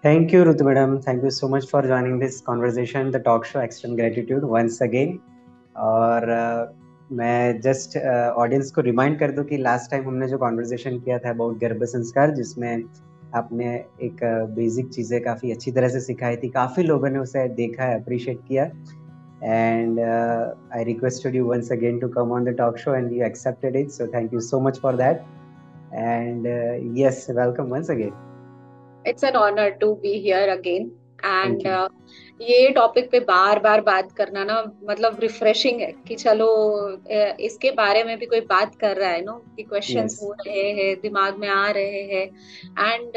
Thank you, Rutu madam. Thank you so much for joining this conversation, the talk show Extreme Gratitude once again. और मैं just audience को remind कर दूं कि last time हमने जो कॉन्वर्सेशन किया था अबाउट गर्भ संस्कार, जिसमें आपने एक बेसिक चीज़ें काफ़ी अच्छी तरह से सिखाई थी, काफ़ी लोगों ने उसे देखा है, अप्रिशिएट किया, and I requested you once again to come on the talk show and you accepted it, so thank you so much for that and yes, welcome once again. It's an honour to be here again thank and you. ये topic पे बार बार बात करना ना मतलब refreshing है कि चलो इसके बारे में भी कोई बात कर रहा है नो कि क्वेश्चंस यस. हो रहे हैं दिमाग में आ रहे हैं and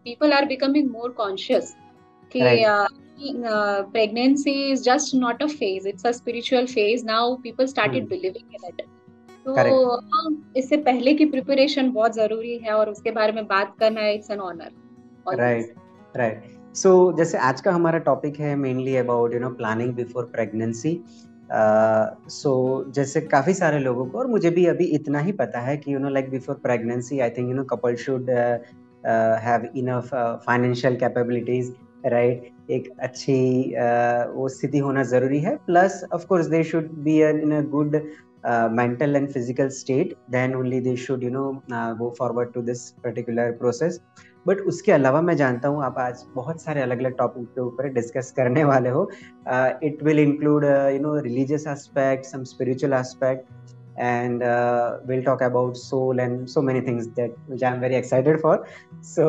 people are becoming more conscious कि right. Pregnancy is just not a phase it's a spiritual phase now people started believing in it correct. तो इससे पहले की प्रिपरेशन बहुत जरूरी है और उसके बारे में बात करना it's an honour always. Right. Right. So जैसे आज का हमारा टॉपिक है mainly about planning before pregnancy. So जैसे काफी सारे लोगों को, और मुझे भी अभी इतना ही पता है कि like before pregnancy I think couple should have enough financial capabilities, right. एक अच्छी वो स्थिति होना जरूरी है, plus of course they should be in a good mental and physical state, then only they should go forward to this particular process. But उसके अलावा मैं जानता हूँ आप आज बहुत सारे अलग अलग टॉपिक के ऊपर डिस्कस करने वाले हो. It will include religious aspect, some spiritual aspect, and we'll talk about soul and so many things that which I'm very excited for. So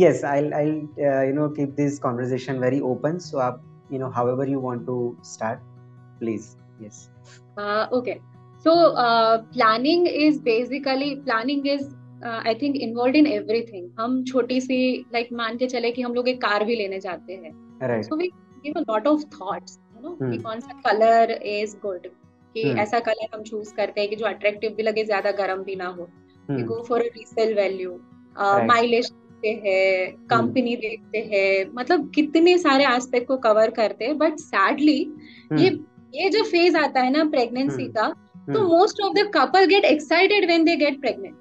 yes, I'll keep this conversation very open, so however you want to start, please. Yes. Okay. So planning is I think involved in everything. हम छोटी सी like मान के चले कि हम लोग एक car भी लेने जाते हैं. Right. So we give a lot of thoughts, कि Hmm. कौन सा कलर is good, कि Hmm. ऐसा कलर हम चूज करते हैं कि जो अट्रैक्टिव भी लगे, ज्यादा गर्म भी ना हो. We Hmm. go for a resale value, Right. Mileage देखते हैं, Hmm. कंपनी देखते हैं, मतलब कितने सारे एस्पेक्ट को कवर करते हैं. बट सैडली ये Hmm. ये जो फेज आता है ना प्रेगनेंसी Hmm. का, तो Hmm. Most of the couple get excited when they get pregnant.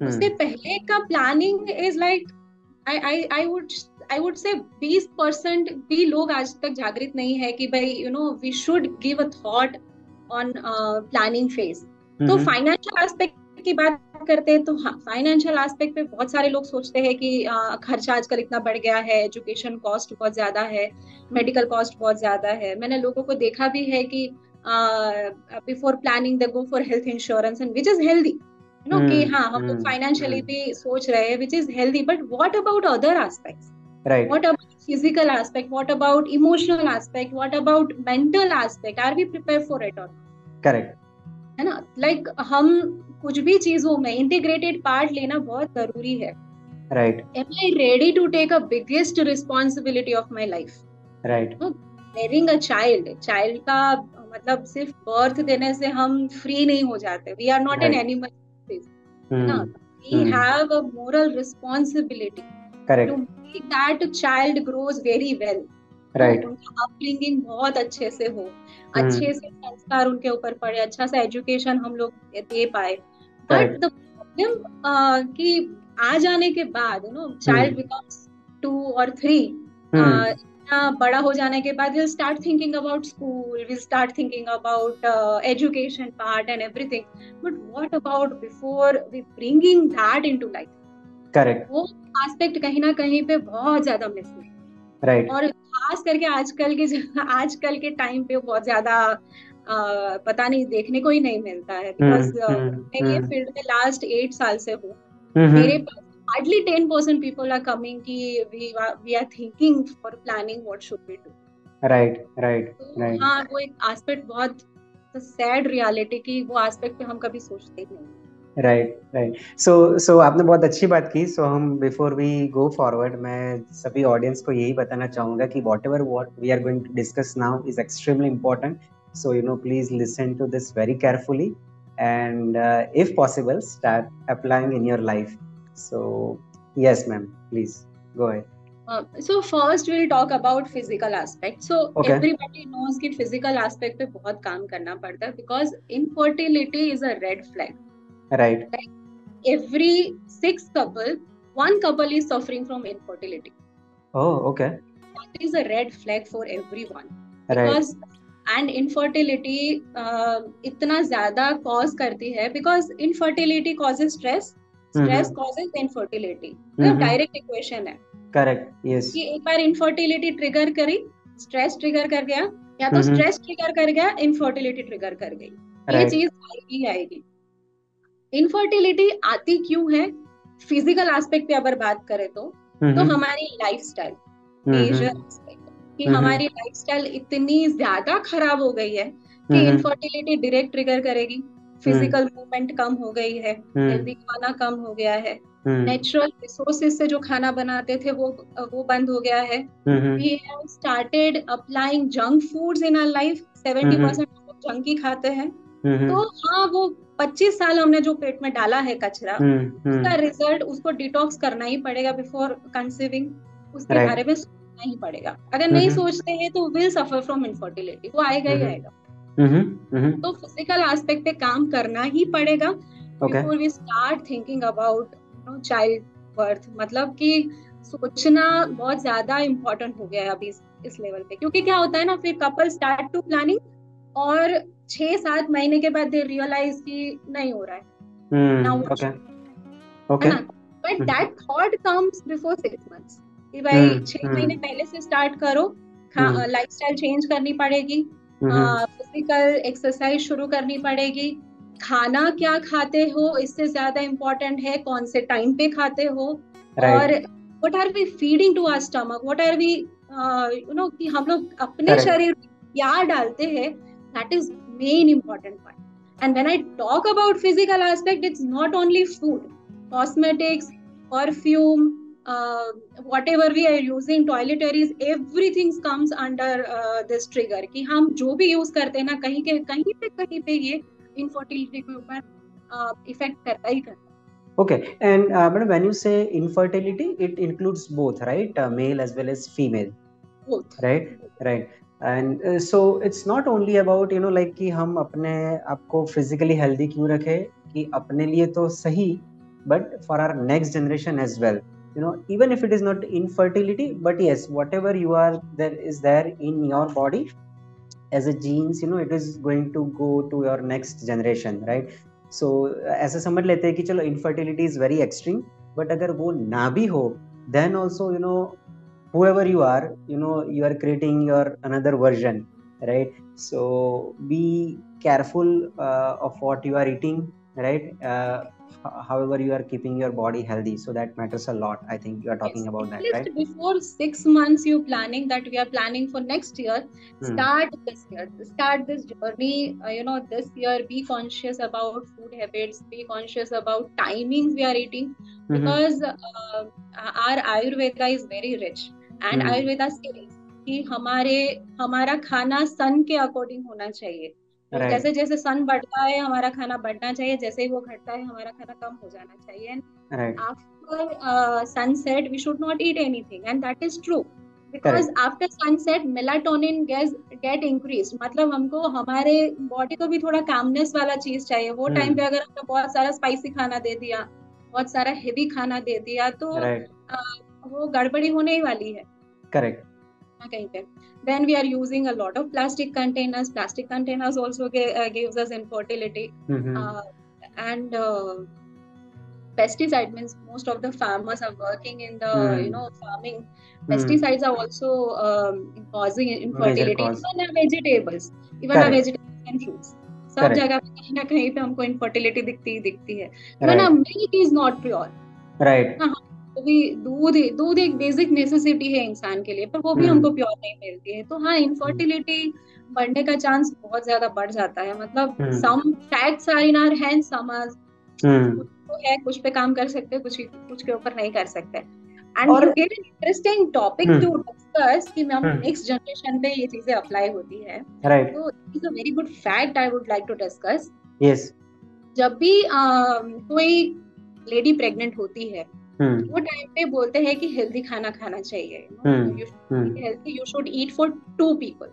उससे Hmm. पहले का planning is like I I I would से 20% भी लोग आज तक जागृत नहीं है कि भाई we should give a thought on planning phase. तो Hmm. फाइनेंशियल एस्पेक्ट की बात करते हैं तो हाँ, फाइनेंशियल एस्पेक्ट पे बहुत सारे लोग सोचते हैं कि खर्चा आजकल इतना बढ़ गया है, एजुकेशन कॉस्ट बहुत ज्यादा है, मेडिकल कॉस्ट बहुत ज्यादा है. मैंने लोगों को देखा भी है कि before planning they go for health insurance and which is healthy, कि Hmm. हाँ हम लोग Hmm. Financially Hmm. भी सोच रहे हैं which is healthy. But what about other aspects, Right. What about physical aspect, what about emotional aspect, what about mental aspect, are we prepare for it? Correct. है ना, like हम कुछ भी चीजों में इंटीग्रेटेड पार्ट लेना बहुत जरूरी है. Right. Am I ready to take a biggest responsibility of my life? Right. Having a child का मतलब सिर्फ बर्थ देने से हम फ्री नहीं हो जाते. We are not an Right. Animal, है ना. Hmm. We Hmm. Have a moral responsibility to Correct. Make that child grows very well, Right. उनका अपब्रिंगिंग बहुत अच्छे से हो, अच्छे Hmm. से संस्कार उनके ऊपर पड़े, अच्छा सा एजुकेशन हम लोग दे पाए. But Correct. द प्रॉब्लम कि आ जाने के बाद चाइल्ड Hmm. बिकम्स 2 और 3, Hmm. इतना बड़ा हो जाने के बाद will start thinking about school, will start thinking about education part and everything. But what about before we bringing that into life? Correct. वो एस्पेक्ट कहीं ना कहीं पे बहुत ज्यादा मिस है. Right. और खास करके आजकल के टाइम पे बहुत ज्यादा पता नहीं देखने को ही नहीं मिलता है. Because Hmm. Hmm. मैं ये Hmm. फील्ड में लास्ट 8 साल से हूँ. मेरे Hmm. पास हार्डली 10% पीपल आर कमिंग कि we are thinking for planning what should we do. Right. Right. तो Right. हाँ, वो एक एस्पेक्ट बहुत सैड रियलिटी की वो एस्पेक्ट पे हम कभी सोचते ही नहीं. राइट. राइट. सो आपने बहुत अच्छी बात की. सो हम बिफोर वी गो फॉरवर्ड, मैं सभी ऑडियंस को यही बताना चाहूंगा कि what we are going to discuss now is extremely important. So please listen to this very carefully and if possible start applying in your life. So yes ma'am, please go ahead. So first we'll talk about physical aspect. So okay. everybody knows कि physical aspect पे बहुत काम करना पड़ता है because infertility is a red flag. Right. Like every 6 couple one couple is suffering from infertility. Oh, okay. That is a red flag for everyone. Right. Because and infertility इतना ज्यादा cause करती है because infertility causes stress, stress causes infertility. तो direct equation है. Correct. Yes. कि एक बार infertility trigger करी, stress trigger कर गया, या तो stress trigger कर गया, infertility trigger कर गई. ये चीज आएगी आएगी. Infertility आती क्यों है? फिजिकल एस्पेक्ट पे अगर बात करें तो हमारी लाइफस्टाइल मेजर एस्पेक्ट, कि हमारी लाइफस्टाइल इतनी ज्यादा खराब हो गई है कि इनफर्टिलिटी डायरेक्ट ट्रिगर करेगी. फिजिकल मूवमेंट कम हो गई है, हेल्दी खाना कम हो गया है, नेचुरल रिसोर्सेज से जो खाना बनाते थे वो बंद हो गया है. We have started applying junk foods in our life. 70% लोग जंक ही खाते हैं. तो हाँ, वो 25 साल हमने जो पेट में डाला है कचरा, उसका रिजल्ट उसको डिटॉक्स करना ही पड़ेगा बिफोर कंसीविंग. उसके बारे में सोचना ही पड़ेगा. अगर नहीं सोचते हैं तो विल सफर फ्रॉम इनफर्टिलिटी. वो आएगा ही आएगा. तो फिजिकल एस्पेक्ट पे काम करना ही पड़ेगा before we start thinking about child birth. मतलब कि सोचना बहुत ज्यादा इम्पोर्टेंट हो गया है अभी इस लेवल पे. क्योंकि क्या होता है ना, फिर कपल स्टार्ट टू प्लानिंग और 6-7 महीने के बाद दे रियलाइज कि नहीं हो रहा है. But that thought comes before 6 months कि भाई 6 महीने पहले से स्टार्ट करो. लाइफस्टाइल चेंज करनी पड़ेगी, फिजिकल एक्सरसाइज शुरू करनी पड़ेगी. खाना क्या खाते हो इससे ज्यादा इम्पोर्टेंट है कौन से टाइम पे खाते हो. और what are we feeding to our stomach, what are we कि हम लोग अपने शरीर में क्या डालते हैं. That is main important part. And when I talk about physical aspect, it's not only food, cosmetics, perfume, whatever we are using, toiletries, everything comes under this trigger. कि हम जो भी यूज करते हैं ना, कहीं पे ये infertility के ऊपर इफेक्ट करता ही करता है. Okay, and but when you say infertility, it includes both, right? Male as well as female. Both. Right. And so it's not only about like कि हम अपने आपको physically healthy क्यों रखें, कि अपने लिए तो सही, but for our next generation as well. Even if it is not infertility, but yes, whatever you are there in your body as a genes, it is going to go to your next generation, right? So ऐसा समझ लेते हैं कि चलो infertility is very extreme, but अगर वो ना भी हो, then also whoever you are, you are creating your another version, right? So be careful of what you are eating, right? However you are keeping your body healthy, so that matters a lot. I think you are talking about that, right? Before 6 months you planning that we are planning for next year. Start this year, start this journey. This year be conscious about food habits, be conscious about timings we are eating, because our Ayurveda is very rich. And Ayurveda says कि हमारा खाना सन के according होना चाहिए. जैसे जैसे सन बढ़ता है हमारा खाना बढ़ना चाहिए, जैसे ही वो घटता है हमारा खाना कम हो जाना चाहिए. After sunset we should not eat anything, and that is true because after sunset melatonin get increased. मतलब हमको हमारे बॉडी को भी थोड़ा कामनेस वाला चीज चाहिए. वो टाइम पे अगर हमने बहुत सारा स्पाइसी खाना दे दिया, बहुत सारा हेवी खाना दे दिया, तो वो गड़बड़ी होने ही वाली है. करेक्ट. कहीं पे then we are using a lot of plastic containers also gives us infertility. And pesticide means most of the farmers are working in the farming. Pesticides are also causing infertility. Even our vegetables and fruits, सब जगह पे कहीं ना कहीं पे हमको infertility दिखती है. Even our milk is not pure, right? भी दूध एक बेसिक नेसेसिटी है इंसान के लिए, पर वो भी हमको प्योर नहीं मिलती है. तो हाँ, इनफर्टिलिटी बढ़ने का चांस बहुत ज्यादा बढ़ जाता है. मतलब some facts are in our hands, कुछ पे काम कर सकते हैं, कुछ के ऊपर नहीं कर सकते. And you give an interesting topic to discuss कि हम नेक्स्ट जनरेशन पे ये चीजें अप्लाई होती है. तो it is a very good fact I would like to discuss. Yes. जब भी कोई लेडी प्रेग्नेंट होती है, वो टाइम पे बोलते हैं कि हेल्दी खाना खाना चाहिए. You should eat for 2 people,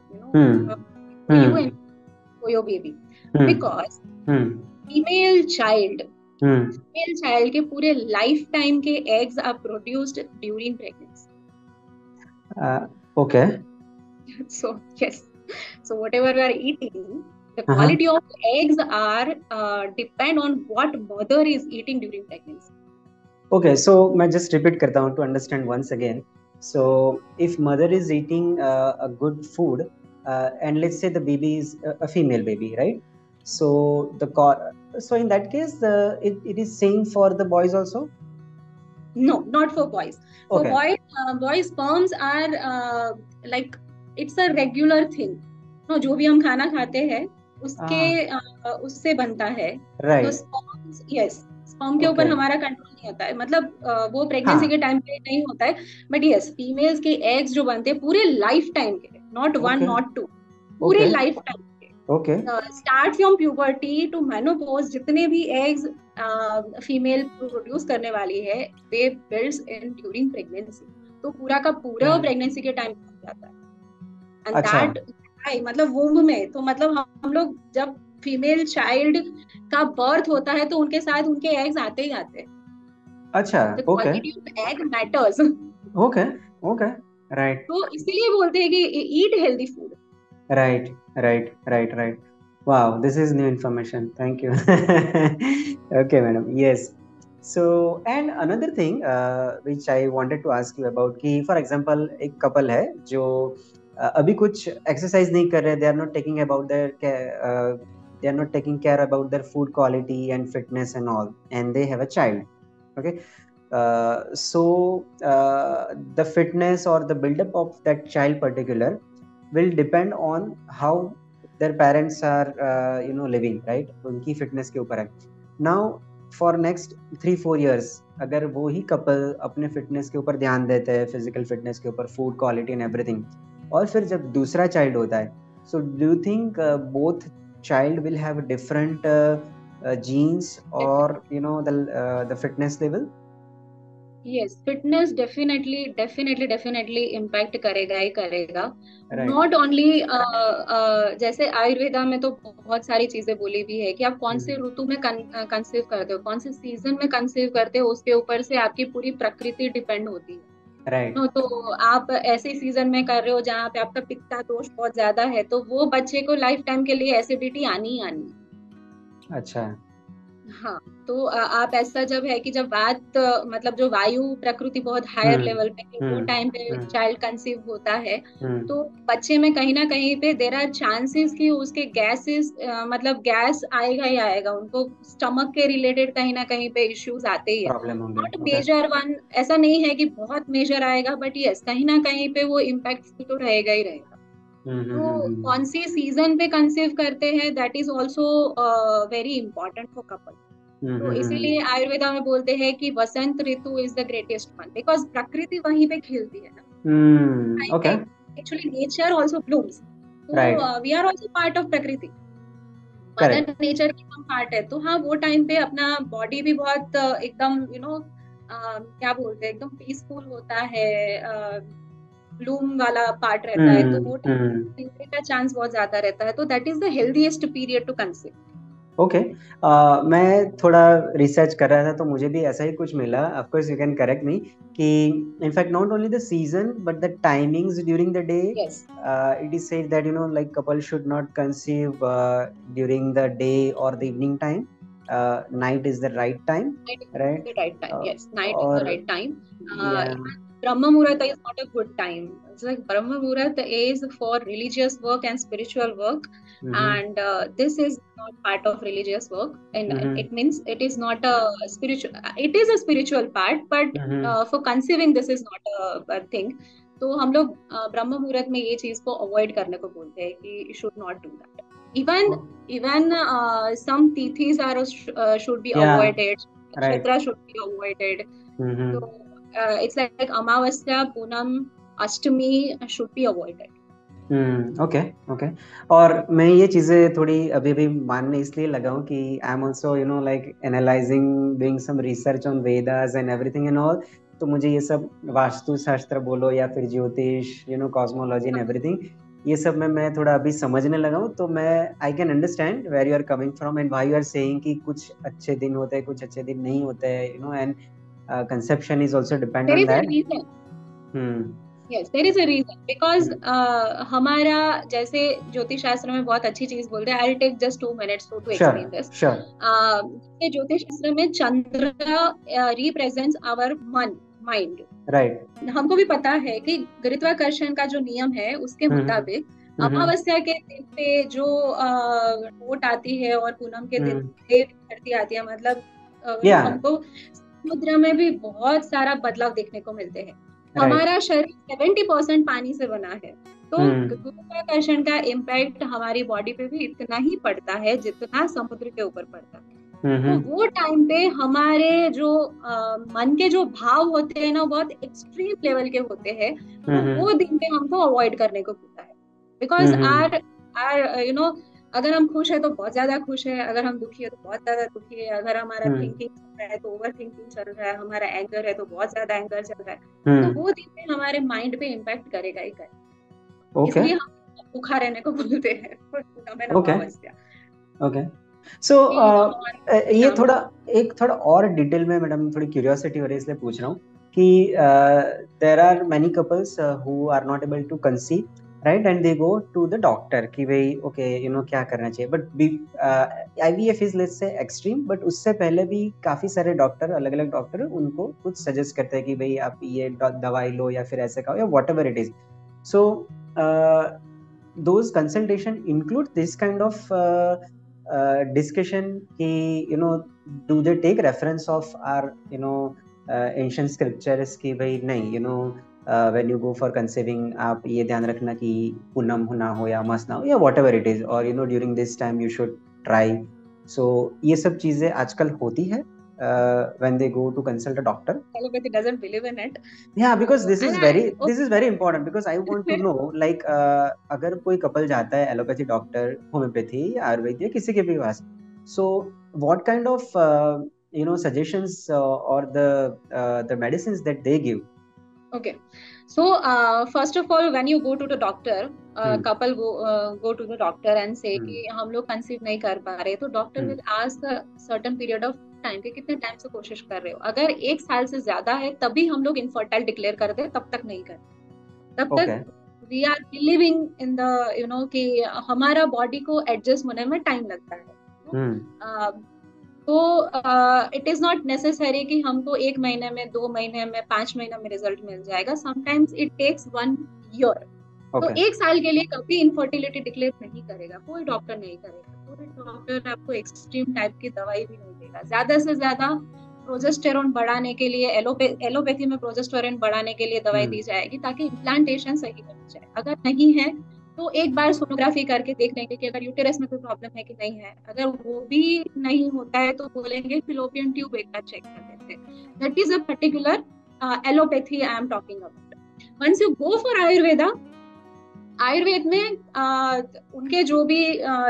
for you and for your baby, because female child hmm. Male child के पूरे लाइफ टाइम के eggs are produced during pregnancy. Okay. So yes, so whatever we are eating, the हाँ. quality of eggs are depend on what mother is eating during pregnancy. Okay, so मैं just repeat करता हूँ to understand once again. So if mother is eating a good food, and let's say the baby is a female baby, right? So so in that case, it is same for the boys also. No, not for boys. For Okay. boys, boys sperms are like it's a regular thing. No, जो भी हम खाना खाते हैं उसके Ah, उससे बनता है. तो right. स्पर्म्स, यस, स्पर्म के ऊपर Okay. हमारा कंट्रोल नहीं होता है, मतलब वो प्रेगनेंसी हाँ. के टाइम पे नहीं होता है. बट यस, फीमेल्स के एग्स जो बनते हैं पूरे लाइफ टाइम के, not one Okay. Not two, पूरे Okay. लाइफ टाइम के, Okay. Start from puberty to menopause, जितने भी एग्स फीमेल प्रोड्यूस करने वाली है, they builds in during pregnancy. तो पूरा का पूरा Okay. प्रेगनेंसी के टाइम हो जाता है. एंड अच्छा. दैट मतलब वुम्ब में, तो मतलब हम लोग जब फीमेल चाइल्ड का बर्थ होता है तो उनके साथ उनके एग्स आते ही आते हैं. अच्छा. The Okay. Quantity of egg matters. Okay. Okay. Right. तो इसीलिए बोलते हैं कि eat healthy food. Right, right, right, right. Wow, this is new information. Thank you. Okay, madam. Yes. So, and another thing which I wanted to ask you about कि for example एक couple है जो अभी कुछ exercise नहीं कर रहे, they are not taking about their they are not taking care about their food quality and fitness and all, and they have a child. Okay. The fitness or the build-up of that child particular will depend on how their parents are living, right? उनकी fitness के ऊपर है. Now for next 3-4 years अगर वो ही couple अपने fitness के ऊपर ध्यान देते हैं, physical fitness के ऊपर, food quality and everything, और फिर जब दूसरा child होता है, so do you think both child will have different genes or the fitness level? Yes, fitness definitely definitely definitely impact करेगा ही करेगा. Right. नॉट ओनली जैसे आयुर्वेदा में तो बहुत सारी चीजें बोली भी है कि आप कौन से हम्म. ऋतु में कंसीव करते हो, कौन से सीजन में कंसीव करते हो, उसके ऊपर से आपकी पूरी प्रकृति डिपेंड होती है. Right. नो, तो आप ऐसे सीजन में कर रहे हो जहाँ पे आपका पित्ता दोष बहुत ज्यादा है, तो वो बच्चे को लाइफ टाइम के लिए एसिडिटी आनी ही आनी है. अच्छा. हाँ. तो आप ऐसा जब है कि जब बात मतलब जो वायु प्रकृति बहुत हायर हम्म. लेवल पे है, वो हम्म. टाइम पे हम्म. चाइल्ड कंसीव होता है, हम्म. तो बच्चे में कहीं ना कहीं पे देर आर चांसेस कि उसके गैसेस, मतलब गैस आएगा ही आएगा, उनको स्टमक के रिलेटेड कहीं ना कहीं पे इश्यूज आते ही है. प्रॉब्लम होंगे. Not okay. मेजर वन, ऐसा नहीं है कि बहुत मेजर आएगा, बट यस कहीं ना कहीं पे वो इम्पैक्टफुल तो रहेगा ही रहेगा. हम्म. हम्म. तो हम्म. कौन सी सीजन पे कंसीव करते हैं, that is also very important for couple. तो हम्म. इसीलिए आयुर्वेदा में बोलते हैं कि वसंत ऋतु is the greatest one, because प्रकृति वहीं पे खिलती है ना. Okay. Actually nature also blooms. Right. तो we are also part of prakriti, mother correct. Nature की हम पार्ट है. तो हाँ, वो टाइम पे अपना बॉडी भी बहुत एकदम क्या बोलते हैं, एकदम पीसफुल होता है, ब्लूम वाला पार्ट रहता है, तो वो हम्म. टाइम का चांस बहुत ज्यादा रहता है. तो that is the healthiest period to conceive. Okay. मैं थोड़ा रिसर्च कर रहा था तो मुझे भी ऐसा ही कुछ मिला. Of course you can correct me कि in fact not only the season but the timings during the day. Yes, It is said that like couple should not conceive during the day or the evening time. Night is the right time, night is right? the right time. Yes, night is the Or right time. yeah. Even Brahma Muhurta is not a good time. It's like Brahma Muhurta is for religious work and spiritual work, Mm-hmm. and this is not part of religious work. And Mm-hmm. it means it is not a spiritual. It is a spiritual part, but Mm-hmm. for conceiving this is not a thing. तो हम लोग ब्रह्म मुहूर्त में ये चीज को avoid करने को बोलते हैं कि you should not do that. Even Oh, even some tithis are should be yeah. avoided. Right. Nakshatra should be avoided. Mm-hmm. So it's like Amavasya, Punam, Ashtami should be avoided. Okay. Okay. और मैं ये चीज़ें थोड़ी अभी भी मानने इसलिए लगा हूँ कि I am also like analysing doing some research on Vedas and everything and all. तो मुझे ये सब वास्तु शास्त्र बोलो या फिर ज्योतिष कॉस्मोलॉजी एंड एवरीथिंग, ये सब में मैं थोड़ा अभी समझने लगा हूँ, तो मैं I can understand where you are coming from and why you are saying कि कुछ अच्छे दिन होते हैं, कुछ अच्छे दिन नहीं होते हैं, you know, and conception is also depend there on is a that. Reason. Hmm. Yes, there is a reason because hmm. हमारा, जैसे ज्योतिष शास्त्र में बहुत अच्छी चीज बोलते हैं, I take just 2 minutes to sure. Explain this. Sure. ज्योतिष शास्त्र में चंद्र रिप्रेजेंट्स आवर मन, माइंड। राइट। हमको भी पता है कि गुरुत्वाकर्षण का जो नियम है उसके हम्म। मुताबिक हम्म। अमावस्या के दिन पे जो वोट आती है और पूनम के दिन हम्म। पे धरती आती है, मतलब या। हमको समुद्र में भी बहुत सारा बदलाव देखने को मिलते हैं। राइट। हमारा शरीर 70% पानी से बना है, तो हम्म। गुरुत्वाकर्षण का इम्पैक्ट हमारी बॉडी पे भी इतना ही पड़ता है जितना समुद्र के ऊपर पड़ता है। तो हम्म। वो टाइम पे हमारे जो मन के जो भाव होते हैं ना, बहुत एक्सट्रीम लेवल के होते हैं। तो हम्म। वो दिन पे हमको अवॉइड करने को मिलता है। Because hmm. आर आर अगर हम खुश है तो बहुत ज्यादा खुश है, अगर हम दुखी है तो बहुत ज्यादा दुखी है, अगर हमारा हम्म। थिंकिंग चल रहा है तो ओवर थिंकिंग चल रहा है, हमारा एंगर है तो बहुत ज्यादा एंगर चल रहा है। तो हम्म। वो दिन पे हमारे माइंड पे इम्पैक्ट करेगा ही करेगा। ओके। इसलिए हम भूखा रहने को बोलते हैं Poonam and okay. Amavasya. Okay. सो हमारे ये नाम थोड़ा, को। एक थोड़ा और डिटेल में मैडम थोड़ी क्यूरियोसिटी हो रही है इसलिए पूछ रहा हूँ कि there are many couples who are not able to conceive, right, and they go to the doctor कि भाई ओके यू नो क्या करना चाहिए, but IVF is let's say extreme, but उससे पहले भी काफी सारे डॉक्टर, अलग अलग डॉक्टर उनको कुछ सजेस्ट करते हैं कि भाई आप ये दवाई लो या फिर ऐसे खाओ या what ever it is. So those consultation include this kind of discussion ki, you know, do they take reference of our, you know, ancient scriptures ki bhai nahi, you know, when you go for conceiving आप ये ध्यान रखना कि पूनम ना हो या अमास ना हो या whatever it is, or you know during this time you should try, so ये सब चीजें आजकल होती है when they go to consult a doctor? Allopathy doesn't believe in it. Yeah, because So, and I, this okay. is very important because I want to know like अगर कोई couple जाता है एलोपैथी डॉक्टर, होम्योपैथी या आयुर्वेद या किसी के भी पास, so what kind of you know suggestions or the medicines that they give? Okay. So, first of all, when you go to the doctor, hmm. couple go to the doctor and say हम्म। कि हम लोग conceive नहीं कर पा रहे, तो doctor hmm. Will ask certain period of time कि कितने टाइम से कोशिश कर रहे हो। अगर 1 साल से ज्यादा है तभी हम लोग इनफर्टाइल डिक्लेयर करते हैं, तब तक नहीं करते। तब तक okay. We are believing in the कि हमारा बॉडी को एडजस्ट होने में टाइम लगता है। हम्म। तो इट इज नॉट नेसेसरी कि हमको 1 महीने में, 2 महीने में, 5 महीने में रिजल्ट मिल जाएगा। Sometimes it takes 1 year. तो ओके। 1 साल के लिए कभी इनफर्टिलिटी डिक्लेयर नहीं करेगा, कोई डॉक्टर नहीं करेगा। कोई डॉक्टर आपको एक्सट्रीम टाइप की दवाई भी नहीं देगा। ज्यादा से ज्यादा प्रोजेस्टेरोन बढ़ाने के लिए, एलोपैथी में प्रोजेस्टेरोन बढ़ाने के लिए दवाई दी जाएगी ताकि इम्प्लांटेशन सही बन जाए। अगर नहीं है तो एक बार सोनोग्राफी करके देख लेंगे कि अगर यूटेरस में कोई प्रॉब्लम है कि नहीं है। अगर वो भी नहीं होता है तो बोलेंगे फिलोपियन ट्यूब एक बार चेक कर देते हैं। That is a particular allopathy I am talking about. Once you go for Ayurveda, Ayurveda में उनके जो भी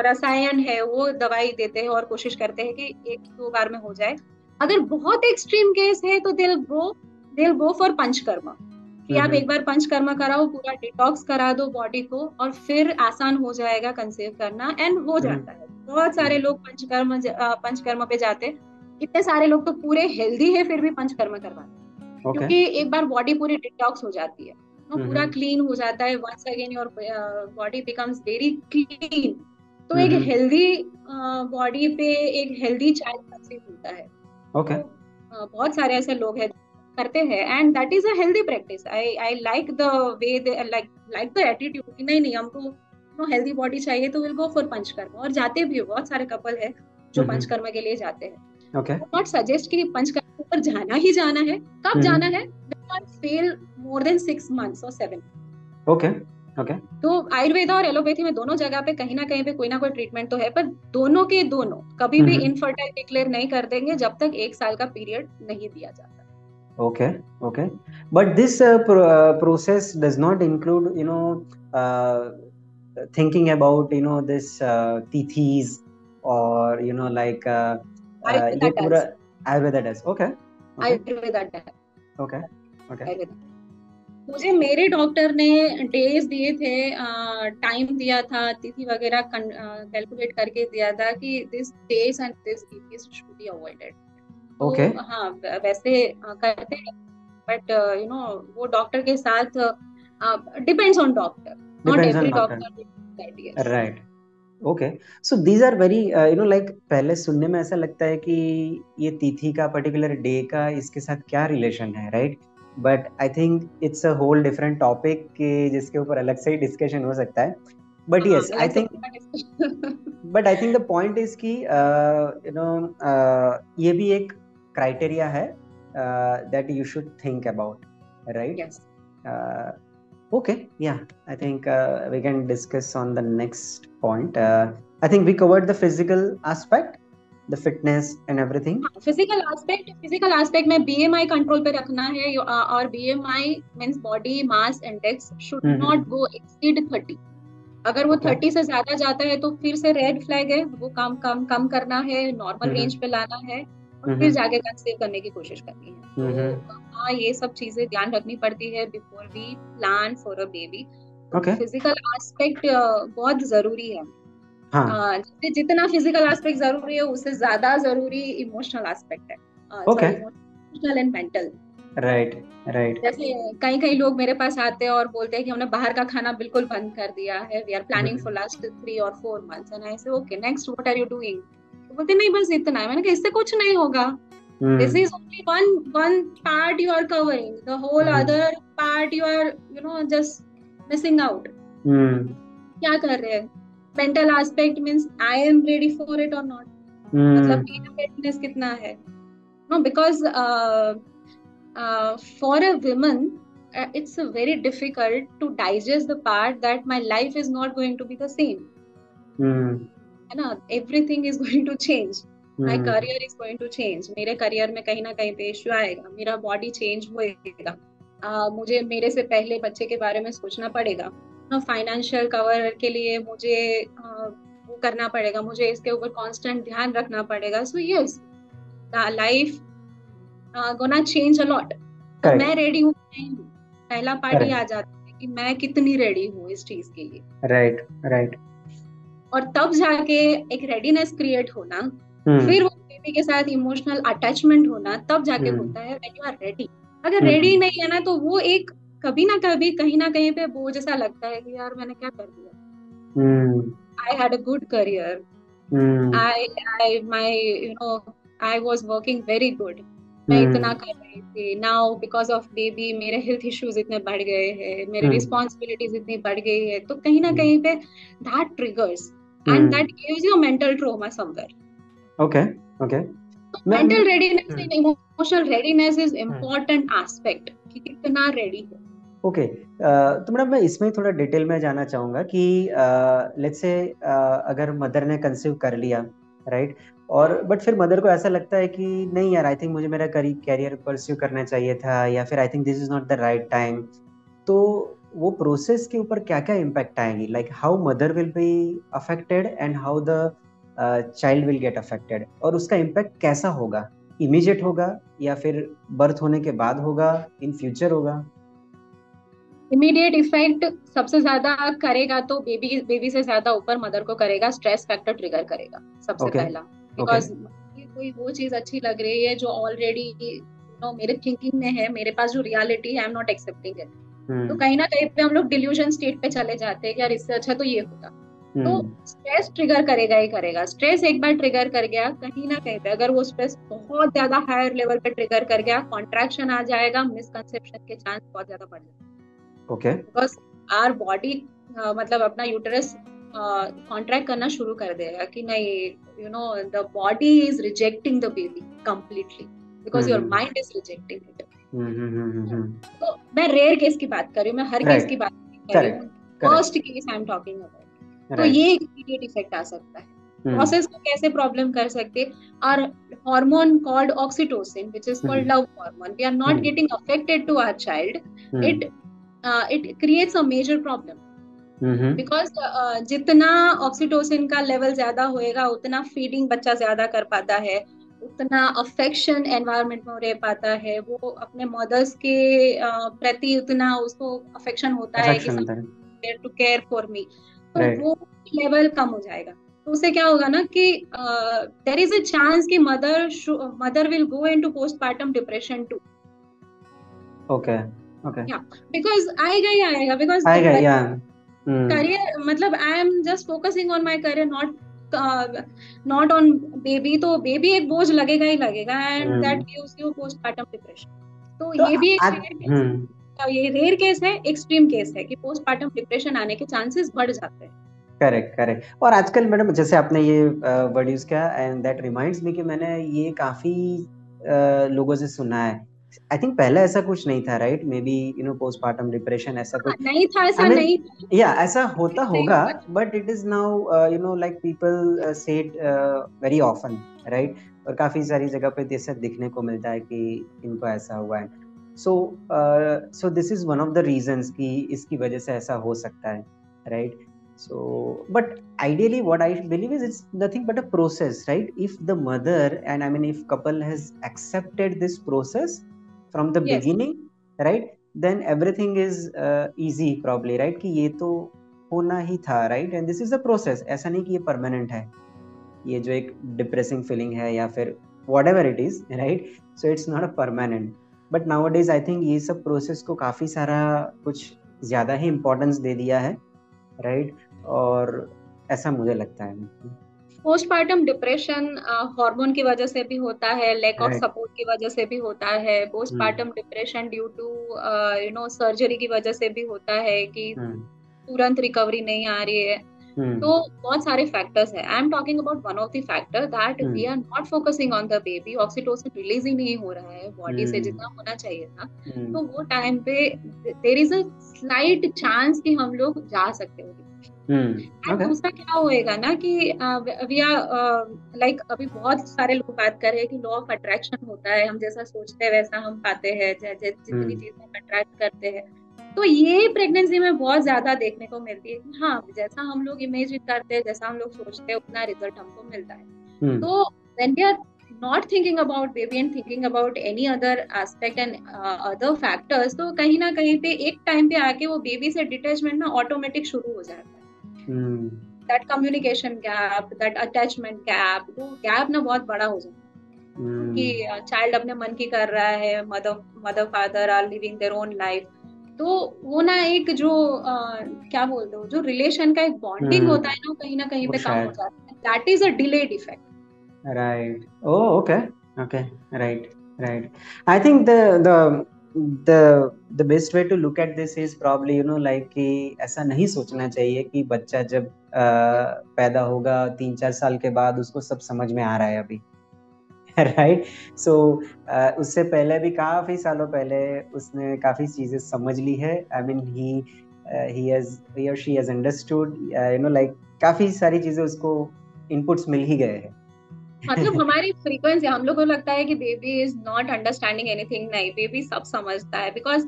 रसायन है वो दवाई देते हैं और कोशिश करते हैं कि 1-2 बार में हो जाए। अगर बहुत एक्सट्रीम केस है तो दिल गो फॉर पंचकर्मा कि आप एक बार पंचकर्मा कराओ, पूरा डिटॉक्स करा दो बॉडी को, और फिर आसान हो जाएगा कंसीव करना, एंड हो जाता है। बहुत सारे लोग पंचकर्मा पे जाते हैं। इतने सारे लोग तो पूरे हेल्दी है फिर भी पंचकर्मा करवाते हैं, ओके। क्योंकि एक बार बॉडी पूरी डिटॉक्स हो जाती है, पूरा क्लीन हो जाता है। Once again your body becomes very clean. तो एक हेल्दी बॉडी पे एक हेल्दी चाइल्ड कंसीव होता है। ओके। तो बहुत सारे ऐसे लोग हैं करते हैं, and that is a healthy practice. I like the way they like the attitude कि नहीं नहीं, हमको हेल्दी बॉडी चाहिए तो विल गो फॉर पंचकर्मा। और जाते भी बहुत सारे कपल है जो पंचकर्मा के लिए जाते हैं। ओके। नॉट सजेस्ट कि पंचकर्मा पर जाना ही जाना है। कब जाना है? Fail more than 6 months or 7। Okay. Okay. तो आयुर्वेदा और एलोपैथी में दोनों जगह पे कहीं ना कहीं पे कोई ना कोई ट्रीटमेंट तो है, पर दोनों के दोनों कभी भी इनफर्टाइल डिक्लेयर नहीं कर देंगे जब तक 1 साल का पीरियड नहीं दिया जाता। Okay, okay. But this process does not include, you know, thinking about, you know, this tithis or, you know, like Ayurveda ये पूरा does. Ayurveda does. Okay, okay, Ayurveda does. okay, okay. Ayurveda. मुझे मेरे doctor ने days दिए थे, time दिया था, तिथि वगैरह कैलकुलेट करके दिया था कि this days and this BPs should be avoided. Okay, तो हाँ, वैसे करते हैं, बट वो डॉक्टर के साथ depends on doctor, not depends on every doctor, doctor. Yes. Right. Okay, so these are very like पहले सुनने में ऐसा लगता है कि ये तिथि का पर्टिकुलर डे का इसके साथ क्या रिलेशन है, right? But I think it's a whole different topic कि जिसके ऊपर अलग से ही डिस्कशन हो सकता है। बट हाँ, यस, आई अलग से थिंक, पूरा discussion। But I think the point is कि ये भी एक क्राइटेरिया है that you should think about, right? Yes. Okay, yeah, I think we can discuss on the next point. I think we covered the physical aspect, the fitness and everything. हाँ, physical aspect में BMI control पे रखना है, और BMI means body mass index should Mm-hmm. Not go exceed 30। अगर वो Okay. 30 से ज्यादा जाता है तो फिर से रेड फ्लैग है, वो कम कम कम करना है, नॉर्मल रेंज Mm-hmm. पे लाना है, और फिर Mm-hmm. जाके कंसीव करने की कोशिश करनी है। तो Mm-hmm. हाँ, ये सब चीजें ध्यान रखनी पड़ती है before we plan for a baby. तो Okay. फिजिकल एस्पेक्ट बहुत जरूरी है। हाँ. जितना फिजिकल एस्पेक्ट जरूरी है, उससे ज्यादा जरूरी इमोशनल एस्पेक्ट है। Sorry, Okay. Emotional and mental. Right. Right. जैसे कई कई लोग मेरे पास आते हैं और बोलते हैं कि हमने बाहर का खाना बिल्कुल बंद कर दिया है, we are planning Mm-hmm. For last 3 और 4 months, and I say okay next what are you doing? तो बोलते नहीं, बस इतना है। मैंने कहा इससे कुछ नहीं होगा। This Mm-hmm. Is only one one part you are covering, the whole Mm-hmm. Other part you are just missing out. Mm-hmm. क्या कर रहे हैं? Mental aspect means I am ready for it और नॉट। मतलब Mm-hmm. मेरा fitness कितना है? No, because for a woman, it's very difficult to digest the part that my life is not going to be the same, Mm-hmm. है ना? Everything is going to change. My Mm-hmm. career is going to change. मेरे career में कहीं ना कहीं पे issue आएगा, मेरा बॉडी चेंज होएगा, मुझे मेरे से पहले बच्चे के बारे में सोचना पड़ेगा, फाइनेंशियल कवर के लिए मुझे वो करना पड़ेगा, मुझे इसके ऊपर कांस्टेंट ध्यान रखना पड़ेगा। So yes, life gonna change a lot. तो मैं Correct. रेडी हूँ नहीं हूँ, पहला पार्ट ही आ Correct. जाता है कि मैं कितनी रेडी हूँ इस चीज के लिए। Right. Right. और तब जाके एक रेडीनेस क्रिएट होना, फिर Mm-hmm. वो बेबी के साथ इमोशनल अटैचमेंट होना, तब जाके Mm-hmm. होता है व्हेन यू आर रेडी। अगर रेडी Mm-hmm. नहीं है ना, तो वो एक कभी ना कभी कहीं ना कहीं पे बोझ जैसा लगता है कि यार मैंने क्या कर दिया। Mm-hmm. I had a good career, Mm-hmm. I I my I was working very good, मैं इतना Mm-hmm. कर रही थी। नाउ बिकॉज ऑफ बेबी मेरे हेल्थ इश्यूज इतने बढ़ गए हैं, मेरे Mm-hmm. रिस्पॉन्सिबिलिटीज इतनी बढ़ गई है, तो कहीं ना कहीं पे that triggers and Mm-hmm. That gives you mental trauma somewhere. Okay. Okay. तो मैं mental readiness hmm, and emotional readiness is hmm, important aspect कि कितना रेडी है। ओके। तो मैडम मैं इसमें थोड़ा डिटेल में जाना चाहूंगा कि लेट्स से अगर मदर ने कंसीव कर लिया, राइट, और बट फिर मदर को ऐसा लगता है कि नहीं यार, आई थिंक मुझे मेरा कैरियर परस्यू करना चाहिए था, या फिर I think this is not the right time. तो वो प्रोसेस के ऊपर क्या क्या इम्पैक्ट आएंगी, like how mother will be affected and how the child will get affected, और उसका इम्पैक्ट कैसा होगा? इमीडिएट होगा या फिर बर्थ होने के बाद होगा, इन फ्यूचर होगा? इमीडिएट इफेक्ट सबसे ज्यादा करेगा तो बेबी बेबी से ज्यादा ऊपर मदर को करेगा, स्ट्रेस फैक्टर ट्रिगर करेगा सबसे ओके। पहला। ओके। बिकॉज कोई वो चीज अच्छी लग रही है जो ऑलरेडी मेरे थिंकिंग में है, मेरे पास जो रियलिटी है, I am not accepting it. तो हम्म। कहीं ना कहीं पे हम लोग डिल्यूजन स्टेट पे चले जाते हैं कि यार इससे अच्छा तो ये होता। तो हम्म। स्ट्रेस ट्रिगर करेगा ही करेगा। स्ट्रेस एक बार ट्रिगर कर गया कहीं ना कहीं पे, अगर वो स्ट्रेस बहुत ज्यादा हायर लेवल पे ट्रिगर कर गया, कॉन्ट्रैक्शन आ जाएगा, मिसकंसेप्शन के चांस बहुत ज्यादा बढ़ जाएगा। ओके। बिकॉज आर बॉडी मतलब अपना यूटरस कॉन्ट्रैक्ट करना शुरू कर देगा कि नहीं, the body is rejecting the baby completely because your hmm. Mind is rejecting it. Hmm. तो मैं रेयर केस की बात कर रही हूँ, मैं हर केस राइट। की बात नहीं कर रही करेक्ट। हूँ। Correct. First case I am talking about. तो राइट। ये इमीडिएट इफेक्ट आ सकता है। हम्म। प्रोसेस को कैसे प्रॉब्लम कर सकते? और hormone called oxytocin which is called hmm. Love hormone, we are not hmm. Getting affected to our child. Hmm. It it creates a major problem. Hmm. Because जितना oxytocin का level ज्यादा होएगा, उतना फीडिंग बच्चा ज्यादा कर पाता है, उतना अफेक्शन एनवायरनमेंट में रह पाता है, वो अपने मदर्स के प्रति उतना उसको अफेक्शन होता है कि अफेक्शन होता है। टू केयर फॉर मी, तो राइट। वो लेवल कम हो जाएगा। तो उससे क्या होगा ना कि देर इज अ चांस कि mother will go into postpartum depression to. Okay. Okay. या बिकॉज आएगा ही आएगा, बिकॉज आएगा या। करियर मतलब I am just focusing on my career, not on baby. तो बेबी एक बोझ लगेगा ही लगेगा, and that hmm. Gives you postpartum depression. तो तो ये भी एक आज। Rare case, hmm. ये रेयर केस है, एक्सट्रीम केस है कि पोस्टपार्टम डिप्रेशन आने के चांसेस बढ़ जाते हैं। Correct, correct. और आजकल मैडम जैसे आपने ये वर्ड यूज किया, एंड दैट रिमाइंड्स मी कि मैंने ये काफी लोगों से सुना है। आई थिंक पहले ऐसा कुछ नहीं था, right? May be postmortem depression ऐसा हाँ, कुछ। नहीं था, आई ऐसा मीन नहीं था। या ऐसा होता ऐसे ही होगा, होगा। But it is now like people से इट वेरी ऑफन, राइट? और काफी सारी जगह पे जैसे दिखने को मिलता है कि इनको ऐसा हुआ है। So so this is one of the reasons कि इसकी वजह से ऐसा हो सकता है, right? So, but ideally, what I believe is it's nothing but a process, right? If the mother, and I mean, if couple has accepted this process from the yes. beginning, right, then everything is easy, probably, right? कि ये तो होना ही था, right? And this is a process. ऐसा नहीं कि ये permanent है, ये जो एक depressing feeling है या फिर whatever it is, right? So it's not a permanent. But nowadays, I think ये सब process को काफी सारा कुछ ज्यादा ही importance दे दिया है, राइट? और ऐसा मुझे लगता है। पोस्टपार्टम डिप्रेशन हार्मोन की वजह से भी होता है, लैक ऑफ राइट। सपोर्ट की वजह से भी होता है। Postpartum depression due to surgery की वजह से भी होता है कि तुरंत रिकवरी नहीं आ रही है। तो बहुत सारे फैक्टर्स है। I am talking about one of the factor that we are not focusing on the baby. Oxytocin release ही नहीं हो रहा है बॉडी से जितना होना चाहिए था। तो वो टाइम पे देर इज अ स्लाइट चांस कि हम लोग जा सकते हो। And okay. दूसरा क्या होएगा ना कि वी आर लाइक, अभी बहुत सारे लोग बात कर रहे हैं कि लॉ ऑफ अट्रैक्शन होता है, हम जैसा सोचते हैं वैसा हम पाते हैं, जितनी चीजें हम अट्रैक्ट करते हैं। तो ये प्रेगनेंसी में बहुत ज्यादा देखने को मिलती है कि हाँ, जैसा हम लोग इमेजिन करते हैं, जैसा हम लोग सोचते हैं, उतना रिजल्ट हमको मिलता है। तो when we are not thinking about baby and thinking about any other aspect and other factors, तो कहीं ना कहीं पे एक टाइम पे आके वो बेबी से डिटैचमेंट ना ऑटोमेटिक शुरू हो जाता है। That communication gap, that attachment gap, वो गैप ना बहुत बड़ा हो जाता है कि चाइल्ड अपने मन की कर रहा है, mother mother father are living their own life. तो वो ना एक जो क्या बोलते हो, जो रिलेशन का एक बॉन्डिंग होता है ना, कहीं ना कहीं वो पे कम हो शायद। जाता है। That is a delayed effect. Right. Oh okay. Okay. Right. Right. I think the best way to look at this is probably like कि ऐसा नहीं सोचना चाहिए कि बच्चा जब पैदा होगा 3-4 साल के बाद उसको सब समझ में आ रहा है अभी। राइट। सो उससे पहले भी काफी सालों पहले उसने काफी चीजें समझ ली है। आई मीन ही और शी हैज अंडरस्टूड, लाइक काफी सारी चीजें उसको इनपुट्स मिल ही गए हैं। मतलब हमारी फ्रीक्वेंसी, हम लोग को लगता है कि baby is not understanding anything. नहीं, बेबी सब समझता है, बिकॉज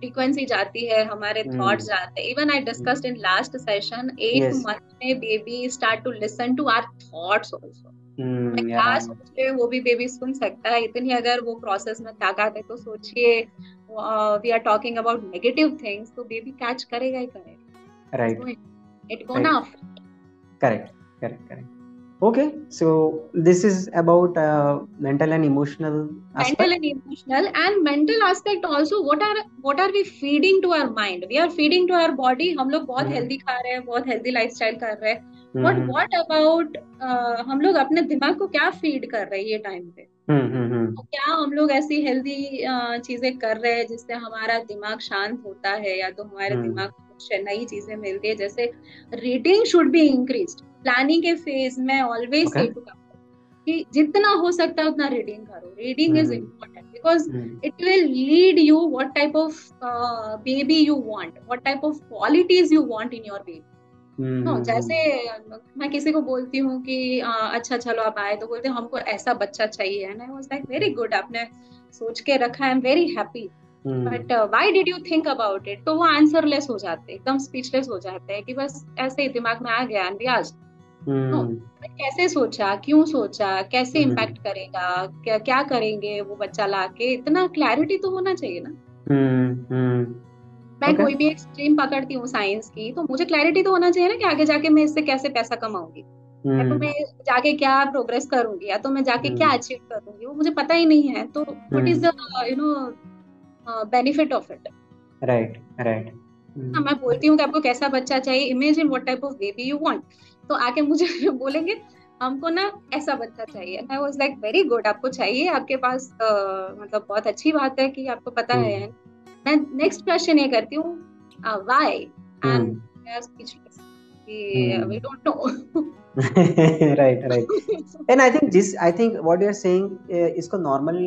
फ्रीक्वेंसी जाती है, हमारे थॉट्स जाते हैं। Even I discussed in last session, 8 yes. Month में baby start to listen to our thoughts also. हमें या। क्या सोच रहे हैं वो भी बेबी सुन सकता है। इतनी अगर वो प्रोसेस में ताकत है, तो सोचिए we are talking about negative things, तो बेबी कैच करेगा ही करेगा। Right. So it gonna. Right. Correct. Correct. Correct. Okay, so this is about mental and emotional mental aspect. and emotional, and mental aspect also, what are we feeding to our mind? We are feeding to our body। हम लोग बहुत healthy खा रहे हैं, बहुत healthy lifestyle कर रहे हैं। what about हम लोग अपने दिमाग को क्या फीड कर रहे हैं ये टाइम पे? तो क्या हम लोग ऐसी हेल्दी चीजें कर रहे हैं जिससे हमारा दिमाग शांत होता है, या तो हमारे दिमाग को कुछ नई चीजें मिलती है? जैसे reading should be increased. Planning के फेज में ऑलवेज से टू कि जितना हो सकता है उतना रीडिंग करो। Reading is important because it will lead you what type of baby you want, what type of qualities you want in your baby. No, जैसे मैं किसी को बोलती हूँ कि अच्छा चलो आप आए, तो बोलते हैं हमको ऐसा बच्चा चाहिए, and I was like very good, आपने सोच के रखा, I am very happy, but why did you think about it? तो वो आंसरलेस हो जाते हैं, एकदम स्पीचलेस हो जाते हैं कि बस ऐसे ही दिमाग में आ गया एंड आज। नो, हम्म कैसे सोचा, क्यों सोचा, कैसे हम्म इम्पैक्ट करेगा, क्या क्या करेंगे वो बच्चा लाके, इतना क्लैरिटी तो होना चाहिए ना। मैं ओके। कोई भी एक स्ट्रीम पकड़ती हूँ साइंस की, तो मुझे क्लैरिटी तो होना चाहिए ना कि आगे जाके मैं इससे कैसे पैसा कमाऊंगी, या तो मैं हम्म जाके क्या प्रोग्रेस करूंगी, या तो मैं जाके क्या हम्म अचीव करूंगी, वो मुझे पता ही नहीं है। तो what is the you know benefit of it. Right right. हाँ, मैं बोलती हूँ कि आपको कैसा बच्चा चाहिए, imagine what type of baby you want, तो आके मुझे बोलेंगे हमको ना ऐसा बच्चा चाहिए। I was like very good, आपको चाहिए, आपके पास मतलब बहुत अच्छी बात है कि आपको पता है। हम्म मैं नेक्स्ट क्वेश्चन ये करती हूँ, व्हाई, एंड हम्म स्पीचलेस कि we don't know. Right right. And I think what you are saying, इसको नॉर्मल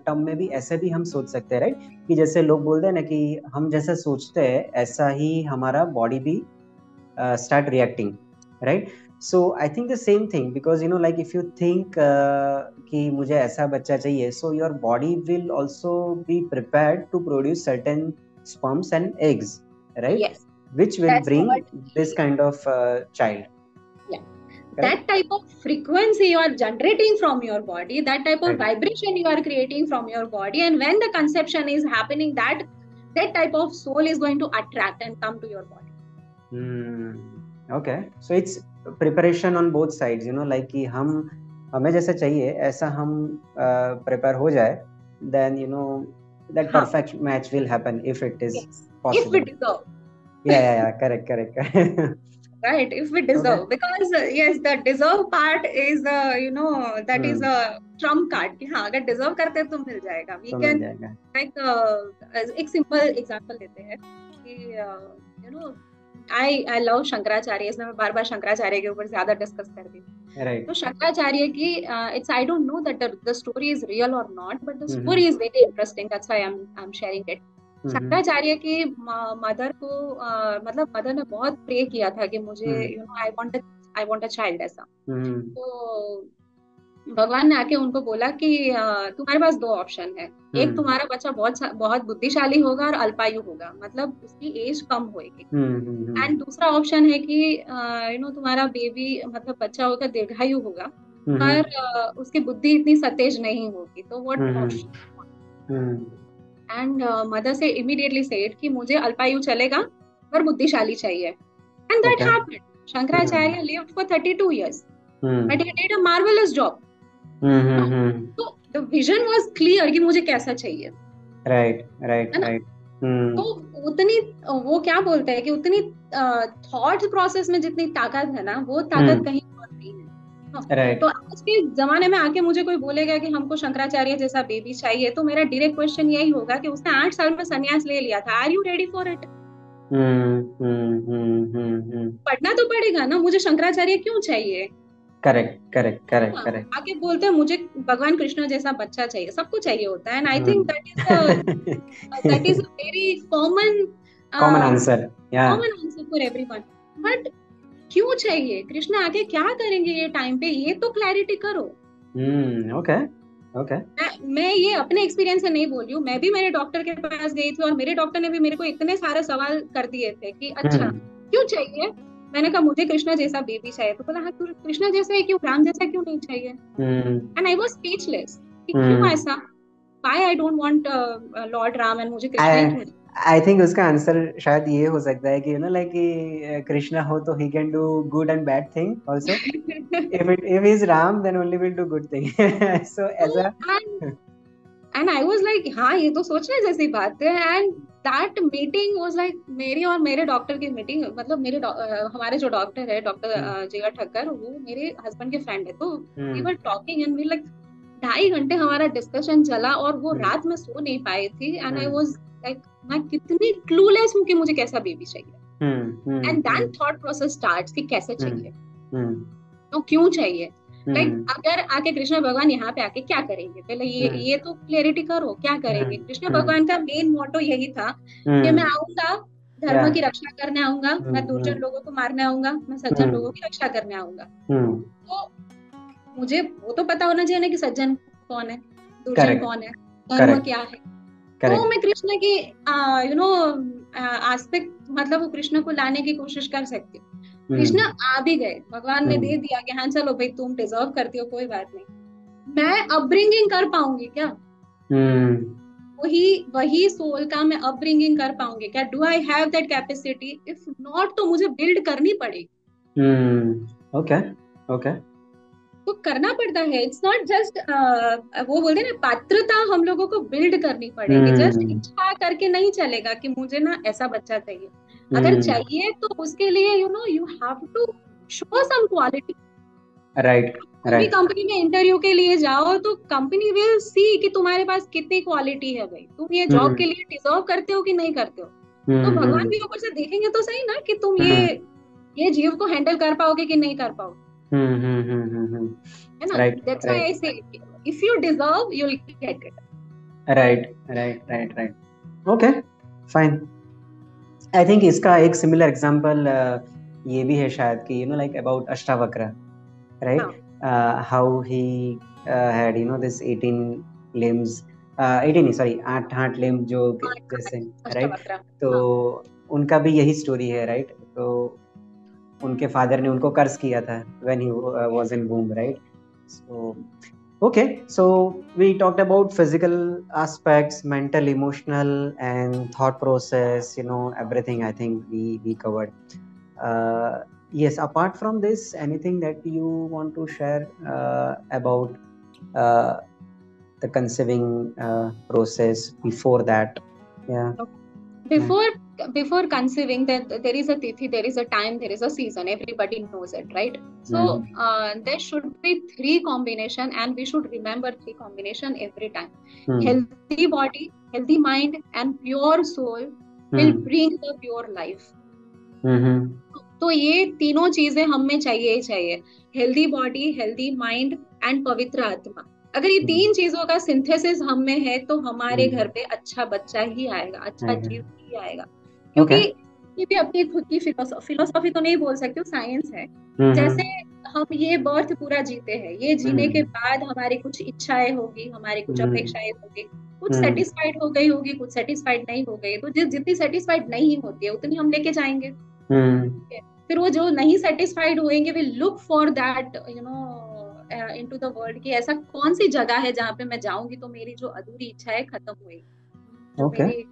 टर्म में भी ऐसे भी हम सोच सकते हैं, राइट? कि जैसे लोग बोलते हैं ना कि हम जैसा सोचते हैं ऐसा ही हमारा बॉडी भी start reacting, right? So I think the same thing, because like if you think कि मुझे ऐसा बच्चा चाहिए, so your body will also be prepared to produce certain sperms and eggs, right? Yes, Which will that's bring what this he, kind of child, yeah. correct? That type of frequency you are generating from your body, that type of Right. vibration you are creating from your body, and when the conception is happening, that type of soul is going to attract and come to your body. Okay, so it's preparation on both sides, like कि हम हमें जैसा चाहिए ऐसा हम prepare हो जाए, then that हाँ, perfect match will happen if it is yes, if we possible. deserve. Yeah, correct, correct. Right, if we Okay. deserve, because yes, the deserve part is that is hmm. a trump card कि हाँ, अगर deserve करते हैं तो मिल जाएगा। We तो मिल can, जाएगा। like एक simple example लेते हैं कि you know I love Shankaracharya, इसमें मैं बार बार शंकराचार्य के ऊपर ज्यादा डिस्कस करती हूँ। तो राइट। शंकराचार्य की it's I don't know that the story is real और not, but the hmm story is very interesting, that's why I am sharing it. Hmm Shankaracharya की मदर को मतलब मदर ने बहुत प्रे किया था कि मुझे हम्म आई वांट अ चाइल्ड ऐसा। हम्म तो भगवान ने आके उनको बोला कि तुम्हारे पास दो ऑप्शन है, एक हम्म तुम्हारा बच्चा बहुत बहुत बुद्धिशाली होगा और अल्पायु होगा, मतलब उसकी एज कम होगी। हम्म एंड दूसरा ऑप्शन है कि तुम्हारा बेबी मतलब बच्चा होगा दीर्घायु होगा, पर हम्म उसकी बुद्धि इतनी सतेज नहीं होगी, तो what hmm option. Hmm and mother से इमीडिएटली सेड कि मुझे अल्पायु चलेगा पर बुद्धिशाली चाहिए। And that okay. Happened. Hmm Shankaracharya lived for 32 years, hmm but he did a marvelous job. तो द विजन वाज क्लियर कि मुझे कैसा चाहिए, राइट राइट है ना। राइट। तो उतनी वो क्या बोलते हैं कि उतनी थॉट प्रोसेस में जितनी ताकत है ना, वो ताकत कहीं और नहीं है। हाँ, तो राइट। आज के जमाने में आके मुझे कोई बोलेगा कि हमको शंकराचार्य जैसा बेबी चाहिए, तो मेरा डायरेक्ट क्वेश्चन यही होगा कि उसने 8 साल में संन्यास ले लिया था, are you ready for it. पढ़ना तो पड़ेगा ना, मुझे शंकराचार्य क्यों चाहिए। करेक्ट करेक्ट करेक्ट हाँ, करेक्ट। आके बोलते हैं मुझे भगवान कृष्ण जैसा बच्चा चाहिए, सबको चाहिए होता है, and I think that is a very common common answer, या। Common answer for everyone. But क्यों चाहिए, कृष्ण आके क्या करेंगे ये टाइम पे, ये तो क्लैरिटी करो। Okay okay. मैं ये अपने एक्सपीरियंस से नहीं बोल रही हूँ, मैं भी मेरे डॉक्टर के पास गई थी और मेरे डॉक्टर ने भी मेरे को इतने सारे सवाल कर दिए थे कि अच्छा हम्म क्यों चाहिए। मैंने कहा मुझे कृष्णा जैसा बेबी चाहिए, तो बोला हाँ कृष्णा जैसा है, क्यों राम जैसा क्यों नहीं चाहिए। हम्म एंड आई वाज स्पीचलेस कि क्यों हम्म ऐसा, why I don't want Lord Ram and मुझे कृष्णा ही आई क्यों। आई थिंक उसका आंसर शायद ये हो सकता है कि लाइक कि कृष्णा हो तो he can do good and bad thing also. If he's Ram, then only will do good thing. So as तो a and I was like हाँ ये तो सोचने जैसी बात है। And that meeting was like मेरी और मेरे डॉक्टर की मीटिंग, मतलब हमारे जो डॉक्टर है हम्म डॉक्टर जिगर ठक्कर, वो मेरे हस्बैंड के फ्रेंड है, तो we hmm were talking and we like 2.5 घंटे हमारा डिस्कशन चला, और वो हम्म रात में सो नहीं पाई थी। And I hmm was like मैं कितनी क्लूलेस हूँ कि मुझे कैसा बेबी चाहिए। And then hmm thought process starts कि कैसे हम्म चाहिए, हम्म तो क्यों चाहिए। लाइक हम्म अगर आके कृष्ण भगवान यहाँ पे आके क्या करेंगे, पहले ये तो क्लियरिटी करो, क्या करेंगे। कृष्ण हम्म भगवान का मेन मोटो यही था कि मैं हम्म आऊंगा, या धर्म की रक्षा करने आऊंगा, मैं दुर्जन हम्म लोगों को मारने आऊंगा, मैं सज्जन हम्म लोगों की रक्षा करने आऊंगा। हम्म तो मुझे वो तो पता होना चाहिए ना कि सज्जन कौन है, दुर्जन करेक्ट कौन है, धर्म करेक्ट क्या है। तो करेक्ट। मैं कृष्ण की आस्पेक्ट मतलब वो कृष्ण को लाने की कोशिश कर सकती हूँ। कृष्ण हम्म आ भी गए, भगवान ने दे हम्म दिया कि हाँ चलो भाई तुम डिजर्व करती हो, कोई बात नहीं, मैं अपब्रिंगिंग कर पाऊंगी क्या? हम्म वही वही सोल का मैं अपब्रिंगिंग कर पाऊंगी क्या? Do I have that capacity? If not तो मुझे बिल्ड करनी पड़ेगी। Okay okay. तो करना पड़ता है, इट्स नॉट जस्ट वो बोलते हैं ना, पात्रता हम लोगों को बिल्ड करनी पड़ेगी। जस्ट हम्म इच्छा करके नहीं चलेगा कि मुझे ना ऐसा बच्चा चाहिए। अगर हम्म चाहिए तो उसके लिए you have to show some quality. Right कोई भी राइट। कंपनी में इंटरव्यू के लिए जाओ तो कंपनी विल सी कि तुम्हारे पास कितनी क्वालिटी है, भाई तुम ये जॉब हम्म के लिए डिजर्व करते हो कि नहीं करते हो। तो भगवान हम्म भी ऊपर से देखेंगे तो सही ना कि तुम हम्म ये जीव को हैंडल कर पाओगे कि नहीं कर पाओगे, है ना? Right that's why right I say if you deserve you will get it. Right right right right. Okay fine. I think इसका एक सिमिलर एग्जांपल ये भी है शायद कि लाइक अबाउट अष्टावक्र, right? हाँ, How he had this 18 limbs, 18 नहीं sorry, आठ लिम्ब जो जैसे, राइट? अष्टवक्र। तो हाँ, उनका भी यही स्टोरी है, राइट? तो उनके फादर ने उनको कर्ज किया था when he was in womb, right? So okay, so we talked about physical aspects, mental, emotional, and thought process, everything. I think we covered. uh, yes, apart from this, anything that you want to share about uh, the conceiving process before that? Yeah, yeah. before before conceiving, that there is a tithi, there is a time, there is a season, everybody knows it, right? So Mm-hmm. there should be three combination, and we should remember three combination every time. Mm-hmm. Healthy body, healthy mind, and pure soul will bring the pure life. Mm-hmm. तो ये तीनों चीजें हम में चाहिए ही चाहिए। Healthy body, healthy mind and पवित्र आत्मा। अगर ये तीन चीजों का सिंथेसिस हम में है तो हमारे घर पे अच्छा बच्चा ही आएगा, अच्छा जीव ही आएगा। क्योंकि Okay. ये भी अपनी खुद की फिलोसॉफी तो नहीं बोल सकती, साइंस है। जैसे Mm-hmm. हम ये बर्थ पूरा जीते हैं, ये जीने के Mm-hmm. बाद हमारी कुछ इच्छाएं होगी, हमारी कुछ Mm-hmm. अपेक्षाएं होगी, कुछ सेटिस्फाइड हो गई होगी, कुछ सेटिस्फाइड नहीं हो गई, तो जितनी सेटिस्फाइड नहीं होती है उतनी हम लेके जाएंगे। Mm-hmm. फिर वो जो नहीं सेटिस्फाइड होंगे will look for that into the world, कि ऐसा कौन सी जगह है जहाँ पे मैं जाऊंगी तो मेरी जो अधूरी इच्छा है खत्म होगी, जो Okay. मेरी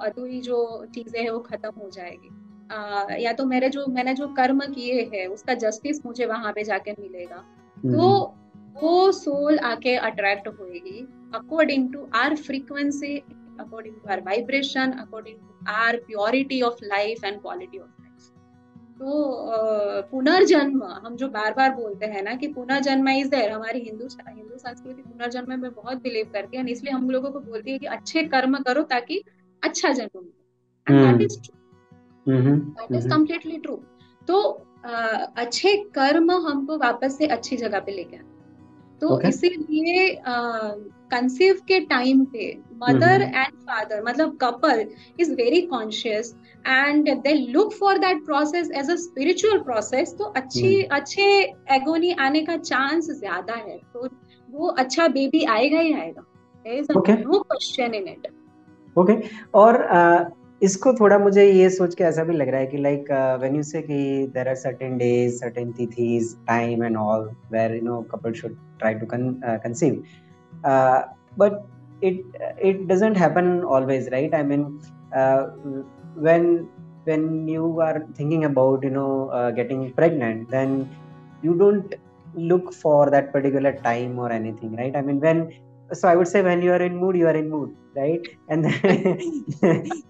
अधूरी जो चीजें है वो खत्म हो जाएगी। या तो मैंने जो कर्म किए हैं उसका जस्टिस मुझे वहां पे जाके मिलेगा। तो Mm-hmm. वो सोल आके अट्रैक्ट होएगी according to our frequency, according to our vibration, according to our purity of life and quality of life. तो पुनर्जन्म हम जो बार बार बोलते हैं ना कि पुनर्जन्म इज देयर, हमारी हिंदू हिंदू संस्कृति पुनर्जन्म में बहुत बिलीव करती है, और इसलिए हम लोगों को बोलती है कि अच्छे कर्म करो ताकि अच्छा जन्म मिले। And that is Mm-hmm. That is Mm-hmm. Completely true. तो अच्छे कर्म हमको वापस से अच्छी जगह पे लेके आए। तो Okay. इसीलिए कंसीव के टाइम पे मदर Mm-hmm. एंड फादर, मतलब couple, is very conscious and they look for that process as a spiritual process. तो Mm-hmm. अच्छे एगोनी आने का चांस ज्यादा है, तो वो अच्छा बेबी आएगा ही आएगा। There is Okay. No question in it. Okay. और इसको थोड़ा मुझे ये सोच के ऐसा भी लग रहा है कि लाइक व्हेन यू से कि there are certain days, certain तिथीज, time and all where couple should try to conceive, but it doesn't happen always, right? I mean, uh, when you are thinking about getting pregnant, then you don't look for that particular time or anything, right? I mean, so I would say when you are in mood, you are in mood, right? And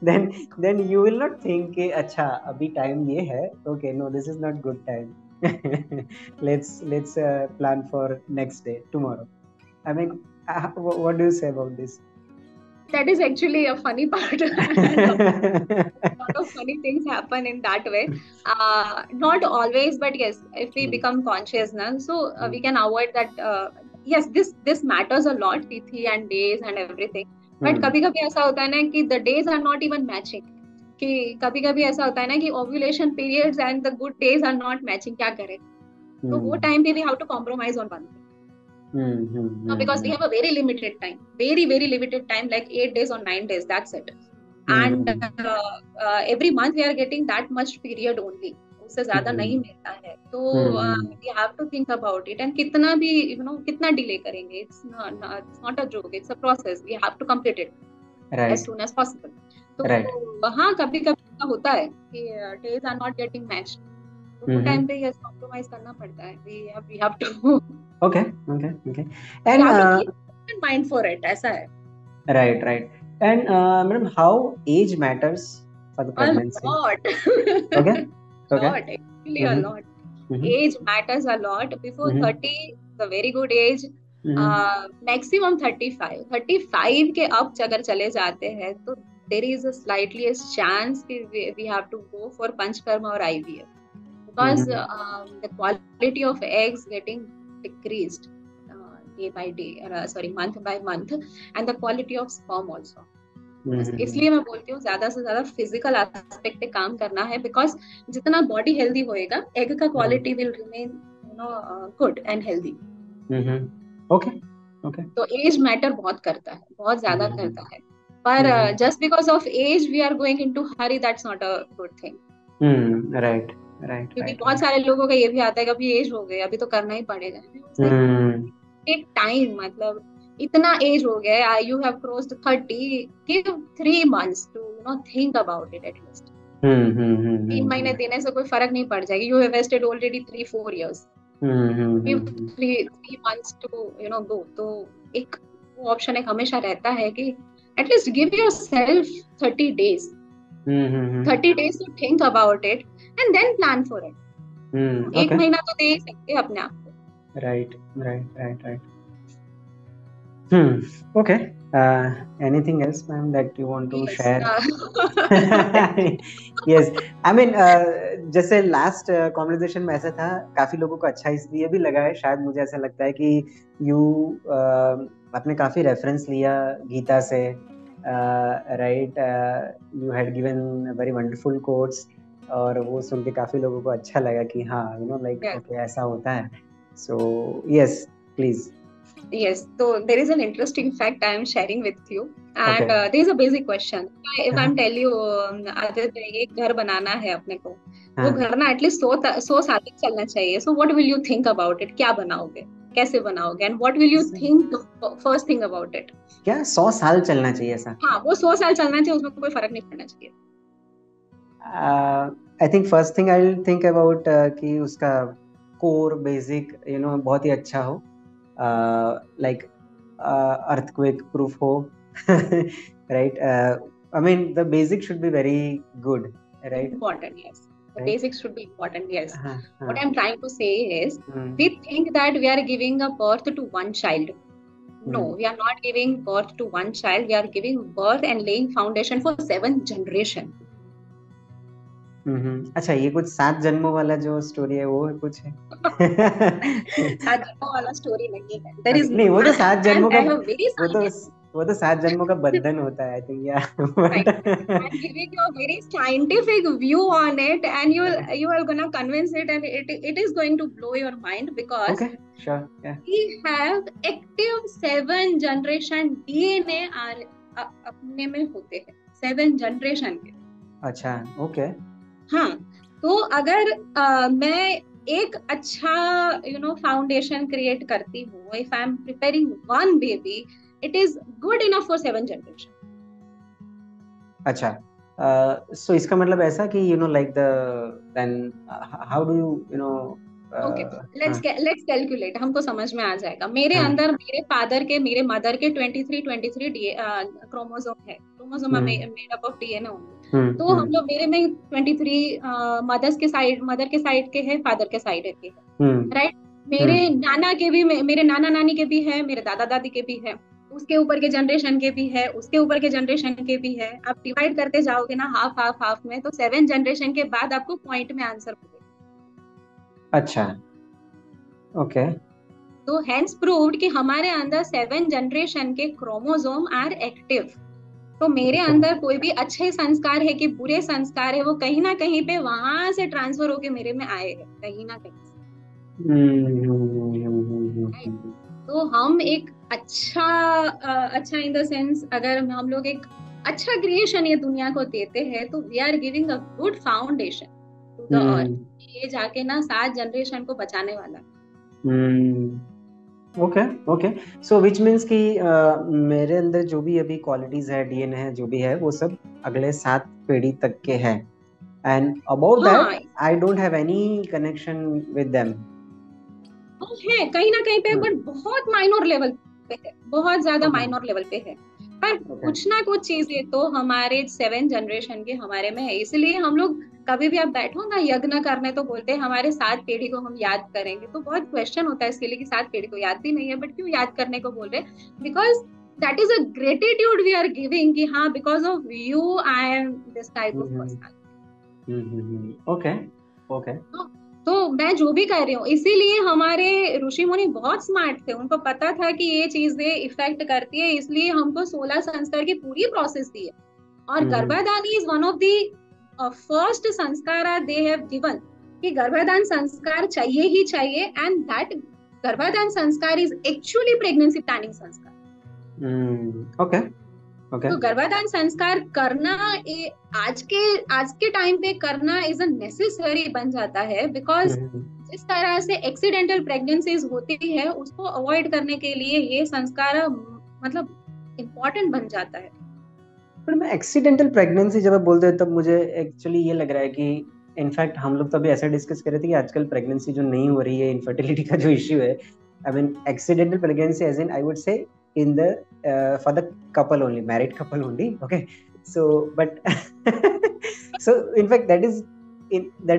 then then you will not think कि अच्छा अभी time ये है, okay, no, this is not good time. let's plan for next day, tomorrow. I mean, what do you say about this? That is actually a funny part. Lot of funny things happen in that way. Not always, but yes, if we become conscious now, so we can avoid that. Yes, this matters a lot, tithi and days and everything. But कभी कभी ऐसा होता है ना कि the days are not even matching, कि कभी कभी ऐसा होता है ना कि ovulation periods and the good days are not matching, क्या करें? तो वो टाइम पे we have to compromise on one thing. Because we have a very limited time, like 8 days or 9 days, that's it. And every month we are getting that much period only. उससे ज्यादा नहीं हम्म मिलता है, तो hmm we have to think about it, and कितना भी कितना delay करेंगे, it's not a joke, it's a process, we have to complete it as right soon as possible. Right तो हाँ, कभी कभी ऐसा होता है कि days are not getting matched, तो वो टाइम हम्म पे यस कॉम्प्रोमाइज करना पड़ता है, we have to okay okay okay we and have to keep in mind for it, ऐसा है। Right right and madam how age matters for the A pregnancy lot. Okay okay Lot, actually a lot. Age matters a lot. Before hmm 30 is a very good age. Hmm Maximum 35. 35 के up अगर चले जाते हैं तो there is a slightly a chance कि we have to go for Panchkarma or IVF, because hmm the quality of eggs getting decreased day by day, sorry, month by month, and the quality of sperm also. बस हम्म इसलिए मैं बोलती हूँ ज्यादा से ज्यादा physical aspect पे काम करना है, बिकॉज जितना बॉडी हेल्दी होएगा, एग का quality will remain good and healthy. Okay okay तो एज मैटर बहुत करता है, बहुत ज्यादा करता है, पर hmm just because of age we are going into hurry, that's not a good thing. Right right क्योंकि राइट बहुत राइट सारे लोगों का ये भी आता है कि अभी एज हो गई, अभी तो करना ही पड़ेगा, हम्म टेक टाइम, मतलब इतना एज हो गया है, you have crossed 30, give 3 months to think about it at least. 3 महीने हम्म देने से कोई फर्क नहीं पड़ जाएगी, you have wasted already 3-4 years, give hmm 3 months to go. तो एक वो ऑप्शन एक हमेशा रहता है कि at least give yourself 30 days, hmm 30 days to think about it and then plan for it. एक ओके महीना तो दे ही सकते हैं अपने आप को। Right right right right Hmm. Okay. Anything else, ma'am, that you want to Yes. share? Yes. I mean, जैसे लास्ट कॉन्वर्जेशन में ऐसा था, काफी लोगों को अच्छा इसलिए भी लगा है, शायद मुझे ऐसा लगता है कि यू आपने काफी रेफरेंस लिया गीता से, right, you had given very wonderful quotes, और वो सुन के काफी लोगों को अच्छा लगा कि हाँ, लाइक Yes. ओके ऐसा होता है। So yes, please. Yes, so there is an interesting fact I am sharing with you, and okay. there is a basic question. If I'm हाँ tell you, आदित्य, एक घर बनाना है अपने को, वो हाँ। घर ना एटलीस्ट 100 साल तक चलना चाहिए। So what will you think about it? क्या बनाओगे, कैसे बनाओगे, and what will you think first thing about it? क्या 100 साल चलना चाहिए ऐसा? हाँ, वो 100 साल चलना चाहिए, उसमें कोई फर्क नहीं पड़ना चाहिए। I think first thing I will think about कि उसका कोर बेसिक बहुत ही अच्छा हो, लाइक अर्थक्वेक प्रूफ हो, right. I mean the basic should be very good, right Important, yes. The right. basics should be important, yes. हाँ What हाँ। I'm trying to say is, hmm we think that we are giving a birth to one child. No, hmm we are not giving birth to one child. We are giving birth and laying foundation for 7 generation. अच्छा, ये कुछ 7 जन्मों वाला जो story है वो कुछ है? 7 जन्मों वाला स्टोरी नहीं है. There is नहीं, वो तो 7 जन्मों का, I have very वो तो scientific. वो तो 7 जन्मों का बंधन होता है, आई थिंक, या Right. I'm giving you a very scientific view on it, and you are gonna convince it, and it is going to blow your mind, because okay, sure, या। we have active 7 generation DNA अपने में होते हैं, 7 generation के। अच्छा, okay. हाँ, तो अगर मैं एक अच्छा फाउंडेशन क्रिएट करती हूँ, if I am preparing one baby, it is good enough for 7 generation. अच्छा, सो इसका मतलब ऐसा कि like the then how do okay, हाँ। लेट्स कैलकुलेट, हमको समझ में आ जाएगा। मेरे हाँ। अंदर मेरे फादर के, मेरे मदर के 23 क्रोमोसोम है, chromosome made up of DNA होंगे। तो हम लोग, मेरे में 23 मदर के साइड के है, फादर के साइड के है, राइट। मेरे नाना के भी, मेरे नाना नानी के भी है, मेरे दादा दादी के भी है, उसके ऊपर के जनरेशन के भी है, उसके ऊपर के जनरेशन के भी है। आप डिवाइड करते जाओगे ना हाफ हाफ हाफ में, तो 7 generation के बाद आपको पॉइंट में आंसर मिलेगा। अच्छा, ओके। तो हेंस प्रूव्ड कि हमारे अंदर 7 generation के क्रोमोसोम आर एक्टिव। तो मेरे अंदर कोई भी अच्छे संस्कार है कि बुरे संस्कार है, वो कहीं ना कहीं पे वहां से ट्रांसफर होके मेरे में आए हैं, कहीं ना कहीं। तो हम एक अच्छा इन द सेंस, अगर हम लोग एक अच्छा क्रिएशन ये दुनिया को देते हैं, तो we are giving a good foundation to the earth. Hmm ये जाके ना 7 जनरेशन को बचाने वाला है। Okay okay. So which means कि मेरे अंदर जो भी अभी क्वालिटीज है, डीएनए है, जो भी है, वो सब अगले 7 पीढ़ी तक के हैं, एंड अबाउट दैट हाँ, I don't have any connection with them. वो है कहीं ना कहीं पे, बट बहुत माइनर लेवल पे है, बहुत ज्यादा ओके माइनर लेवल पे है। पर ओके। कुछ ना कुछ चीजें तो हमारे 7 जनरेशन के हमारे में है, इसलिए हम लोग कभी भी आप बैठो ना यज्ञ करने तो बोलते हैं हमारे 7 पीढ़ी को हम याद करेंगे, तो बहुत क्वेश्चन होता है इसके लिए कि 7 पीढ़ी को याद भी नहीं है बट क्यों याद करने को बोल रहे हैं, because that is a gratitude we are giving कि हाँ because of you I am this type of person. Okay okay. तो, तो मैं जो भी कह रही हूँ, इसीलिए हमारे ऋषि मुनि बहुत स्मार्ट थे, उनको पता था कि ये चीजें इफेक्ट करती है, इसलिए हमको 16 संस्कार की पूरी प्रोसेस दी है। और गर्भाधान is one of the first संस्कार दे हैव गिवन कि गर्भाधान संस्कार चाहिए ही चाहिए, एंड दैट गर्भाधान sanskar is actually pregnancy planning संस्कार। Okay okay. तो गर्भाधान संस्कार करना आज के टाइम पे करना इज अ नेसेसरी बन जाता है, बिकॉज जिस तरह से एक्सीडेंटल प्रेगनेंसीज होती है उसको अवॉइड करने के लिए ये संस्कार मतलब इम्पोर्टेंट बन जाता है। पर मैं एक्सीडेंटल प्रेगनेंसी जब आप बोलते हैं तब मुझे एक्चुअली ये लग रहा है कि इनफैक्ट हम लोग तो अभी ऐसा डिस्कस कर रहे थे कि आजकल प्रेगनेंसी जो नहीं हो रही है, इनफर्टिलिटी का जो इश्यू है, I mean accidental pregnancy as in I would say in the for the couple only, married couple only, okay. So but so in fact that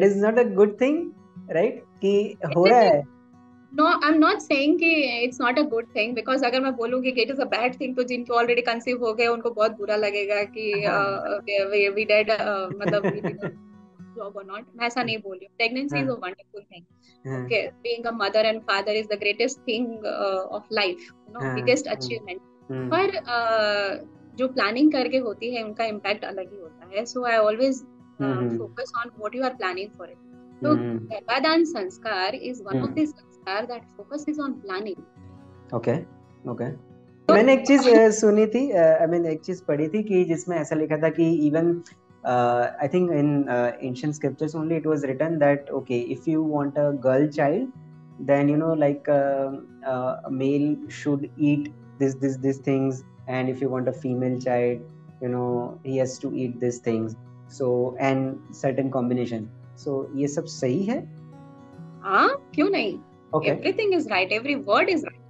is not a good thing, right, कि it हो रहा is है। No, I am not saying कि it's not a good thing, because अगर मैं बोलूंगी कि it is a bad thing तो जिनको ऑलरेडी कंसीव हो गए उनको बहुत बुरा लगेगा कि वी डेड, मतलब वी डिड जॉब और नॉट। मैं ऐसा नहीं बोल रही हूँ, pregnancy is a wonderful thing. Okay, being a mother and father is the greatest thing of life, you know, biggest achievement. पर जो प्लानिंग करके होती है उनका इम्पैक्ट अलग ही होता है, so I always focus on what you are planning for it. तो garbhadhan sanskar is one of the sanskar that focuses on planning. Okay okay. तो मैंने एक चीज सुनी थी, आई मीन एक चीज पढ़ी थी कि जिसमें ऐसा लिखा था कि even I think in ancient scriptures only it was written that okay if you want a girl child then you know like a male should eat this things, and if you want a female child you know he has to eat these things, so and certain combination, so ये सब सही है? हाँ, क्यों नहीं, Okay. Everything is right, every word is right.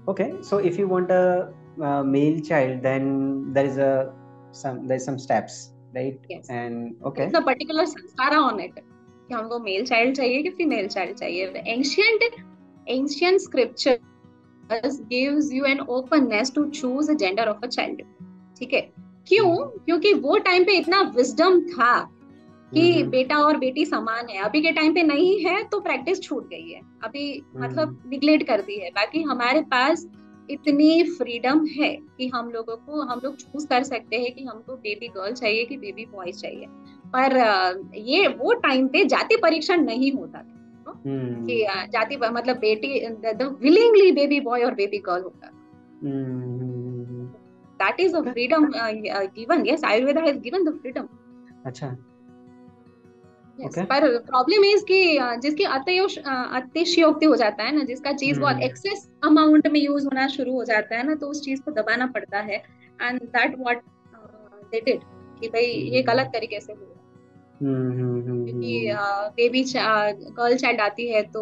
Okay, so if you want a male child, then there's some steps, right? Yes, And there okay. Is a particular sanskar on it कि हमको male child चाहिए कि female child चाहिए। Ancient scriptures gives you an openness to choose a gender of a child। ठीक है, क्यों? क्योंकि वो टाइम पे इतना विजडम था कि बेटा और बेटी समान है। अभी के टाइम पे नहीं है तो प्रैक्टिस छूट गई है, अभी मतलब निग्लेक्ट कर दी है। बाकी हमारे पास इतनी फ्रीडम है कि हम लोग चूज कर सकते हैं कि हमको बेबी गर्ल चाहिए कि बेबी बॉय चाहिए। पर ये वो टाइम पे जाति परीक्षण नहीं होता था, कि जाति मतलब बेटी विलिंगली बेबी बॉय और बेबी गर्ल होता। That is a freedom given. Yes, Ayurveda has given the freedom. अच्छा। Yes, okay. पर प्रॉब्लम इज कि जिसकी अतिशयोक्ति हो जाता है ना, जिसका चीज बहुत एक्सेस अमाउंट में यूज होना शुरू हो जाता है ना, तो उस चीज को दबाना पड़ता है। And that what they did कि भाई ये गलत तरीके से हुआ। क्योंकि बेबी गर्ल चाइल्ड आती है तो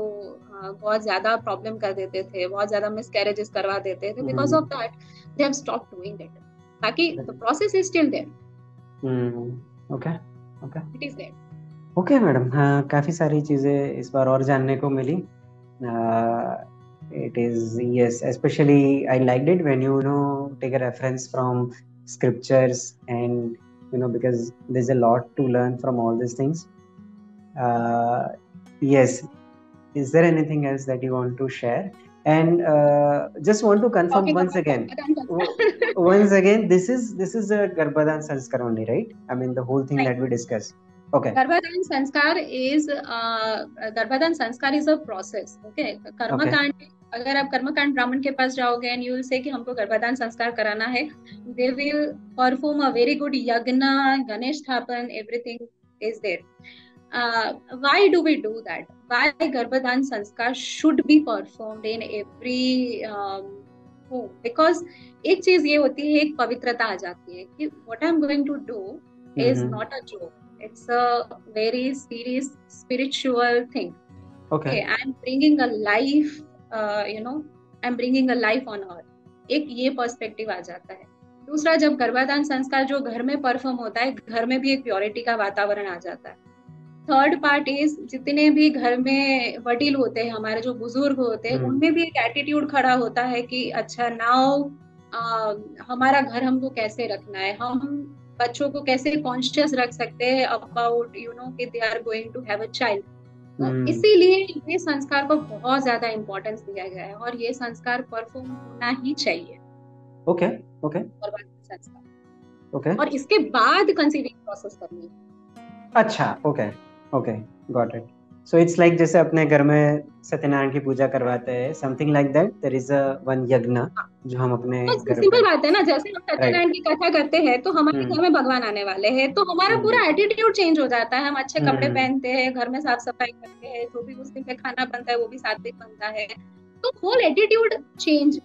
बहुत ज्यादा प्रॉब्लम कर देते थे, बहुत ज्यादा मिसकैरेजेस करवा देते थे। Because of that they have stopped doing it. बाकी the process is still there. Okay okay it is there. Okay madam, हाँ काफी सारी चीजें इस बार और जानने को मिली। It is, yes, especially I liked it when you know take a reference from scriptures, and because there's a lot to learn from all these things. uh, yes, is there anything else that you want to share? And just want to confirm Talking once about again, Garbhadan Sanskar. this is a Garbhadan Sanskar only, right? I mean the whole thing Right. that we discussed. Okay. Garbhadan Sanskar is a process. Okay. कर्म Okay. कांड, अगर आप कर्म कांड ब्राह्मण के पास जाओगे and you will say कि हमको गर्भाधान संस्कार कराना है, they will perform a very good yagya, Ganesh sthapan, everything is there. why do we do that? Why garbhadhan sanskar should be performed in every home? Because एक चीज ये होती है, एक पवित्रता आ जाती है कि what I'm going to do is Mm-hmm. not a joke. It's a very serious spiritual thing. Okay. Okay, I'm bringing a life, I'm bringing a life on earth. एक ये पर्सपेक्टिव आ जाता है। दूसरा, जब गर्भाधान संस्कार जो घर में परफॉर्म होता है, घर में भी एक प्योरिटी का वातावरण आ जाता है। थर्ड पार्ट इज, जितने भी घर में वडील होते हैं, हमारे जो बुजुर्ग होते हैं, उनमें भी एक एटीट्यूड खड़ा होता है कि अच्छा नाउ हमारा घर हमको कैसे रखना है, हम बच्चों को कैसे कॉन्शियस रख सकते हैं अबाउट कि they are going to have a child. तो इसीलिए ये संस्कार को बहुत ज्यादा इम्पोर्टेंस दिया गया है और ये संस्कार परफॉर्म होना ही चाहिए। Okay okay sanskar okay. और इसके बाद कंसीविंग प्रोसेस करनी है। अच्छा, okay okay, got it. So it's like जैसे अपने घर में सत्यनारायण की पूजा करवाते हैं, something like that, there is a one yagya जो हम अपने तो घर सिंपल पर। बात है ना, जैसे हम सत्यनारायण की कथा करते हैं तो हमारे घर में भगवान आने वाले हैं, तो हमारा पूरा एटीट्यूड चेंज हो जाता है। हम अच्छे कपड़े पहनते हैं, घर में साफ सफाई करते हैं, जो भी उस दिन पे खाना बनता है वो भी सात्विक बनता है, तो होल एटीट्यूड चेंज।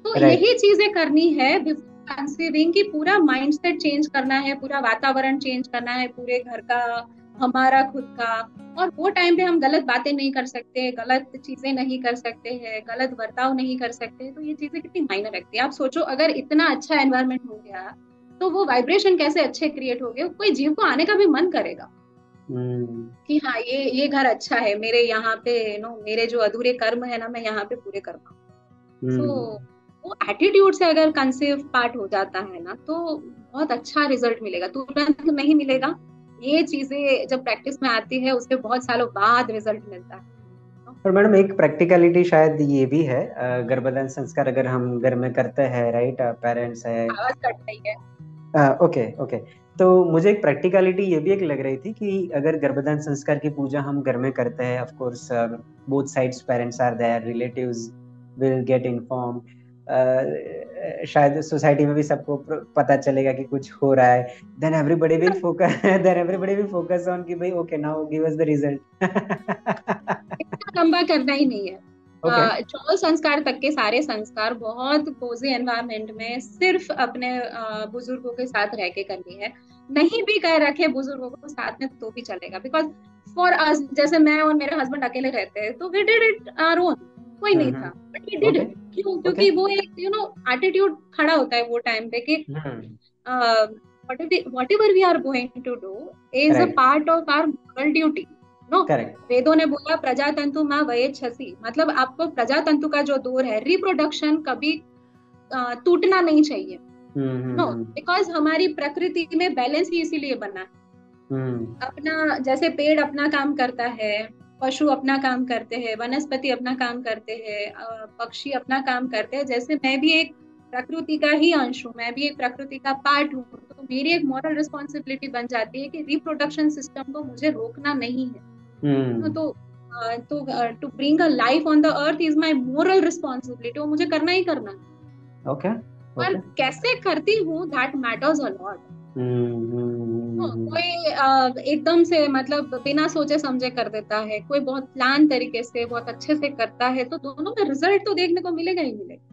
तो यही चीजें करनी है बिफोर कंसीविंग की, पूरा माइंडसेट चेंज करना है, पूरा वातावरण चेंज करना है पूरे घर का, हमारा खुद का। और वो टाइम पे हम गलत बातें नहीं कर सकते, गलत चीजें नहीं कर सकते हैं, गलत बर्ताव नहीं कर सकते। तो ये चीजें कितनी मायने रखती है। आप सोचो, अगर इतना अच्छा एनवायरनमेंट हो गया तो वो वाइब्रेशन कैसे अच्छे क्रिएट हो गए, कोई जीव को आने का भी मन करेगा कि हाँ ये घर अच्छा है, मेरे यहाँ पे मेरे जो अधूरे कर्म है ना, मैं यहाँ पे पूरे कर पाऊँ। सो वो एटीट्यूड से अगर कंसीव पार्ट हो जाता है ना, तो बहुत अच्छा रिजल्ट मिलेगा। तुरंत नहीं मिलेगा, ये चीजें जब प्रैक्टिस में आती है उसके बहुत सालों बाद रिजल्ट मिलता है। पर मैडम एक प्रैक्टिकलिटी शायद ये भी है, गर्भधान संस्कार अगर हम घर में करते हैं, राइट, पेरेंट्स है, आवाज कट रही है। Okay okay. तो मुझे एक प्रैक्टिकलिटी ये भी एक लग रही थी कि अगर गर्भधान संस्कार की पूजा हम घर में करते हैं, of course both sides parents are there, relatives will get inform, शायद सोसाइटी में भी सबको पता चलेगा कि कुछ हो रहा है, then everybody will focus on कि भाई okay now give us the result. इतना लंबा करना ही नहीं है। 14 संस्कार तक के सारे संस्कार बहुत कोजी एनवायरनमेंट में सिर्फ अपने बुजुर्गों के साथ रह के करनी है। नहीं भी कह रखे बुजुर्गों को साथ में तो भी चलेगा, बिकॉज फॉर अस, जैसे मैं और मेरे हस्बैंड अकेले रहते हैं तो we did it our own, कोई नहीं था, बट वी डिड इट। क्यों? क्योंकि वो एक एटीट्यूड खड़ा होता है वो टाइम पे कि whatever we are going to do is a part of our moral duty. No, वेदों ने बोला प्रजातंतु मां वयेच्छसि, मतलब आपको प्रजातंतु का जो दौर है, रिप्रोडक्शन कभी टूटना नहीं चाहिए। नो, बिकॉज हमारी प्रकृति में बैलेंस ही इसीलिए बना है। अपना जैसे पेड़ अपना काम करता है, पशु अपना काम करते हैं, वनस्पति अपना काम करते हैं, पक्षी अपना काम करते हैं, जैसे मैं भी एक प्रकृति का ही अंश हूँ, मैं भी एक प्रकृति का पार्ट हूँ। तो मेरी एक मॉरल रिस्पॉन्सिबिलिटी बन जाती है कि रिप्रोडक्शन सिस्टम को मुझे रोकना नहीं है। तो to bring a life on the earth is my moral responsibility, वो मुझे करना ही करना है। ओके, पर कैसे करती हूँ दैट मैटर्स अ लॉट। कोई एकदम से मतलब बिना सोचे समझे कर देता है, कोई बहुत प्लान तरीके से बहुत अच्छे से करता है, तो दोनों में रिजल्ट तो देखने को मिलेगा ही मिलेगा।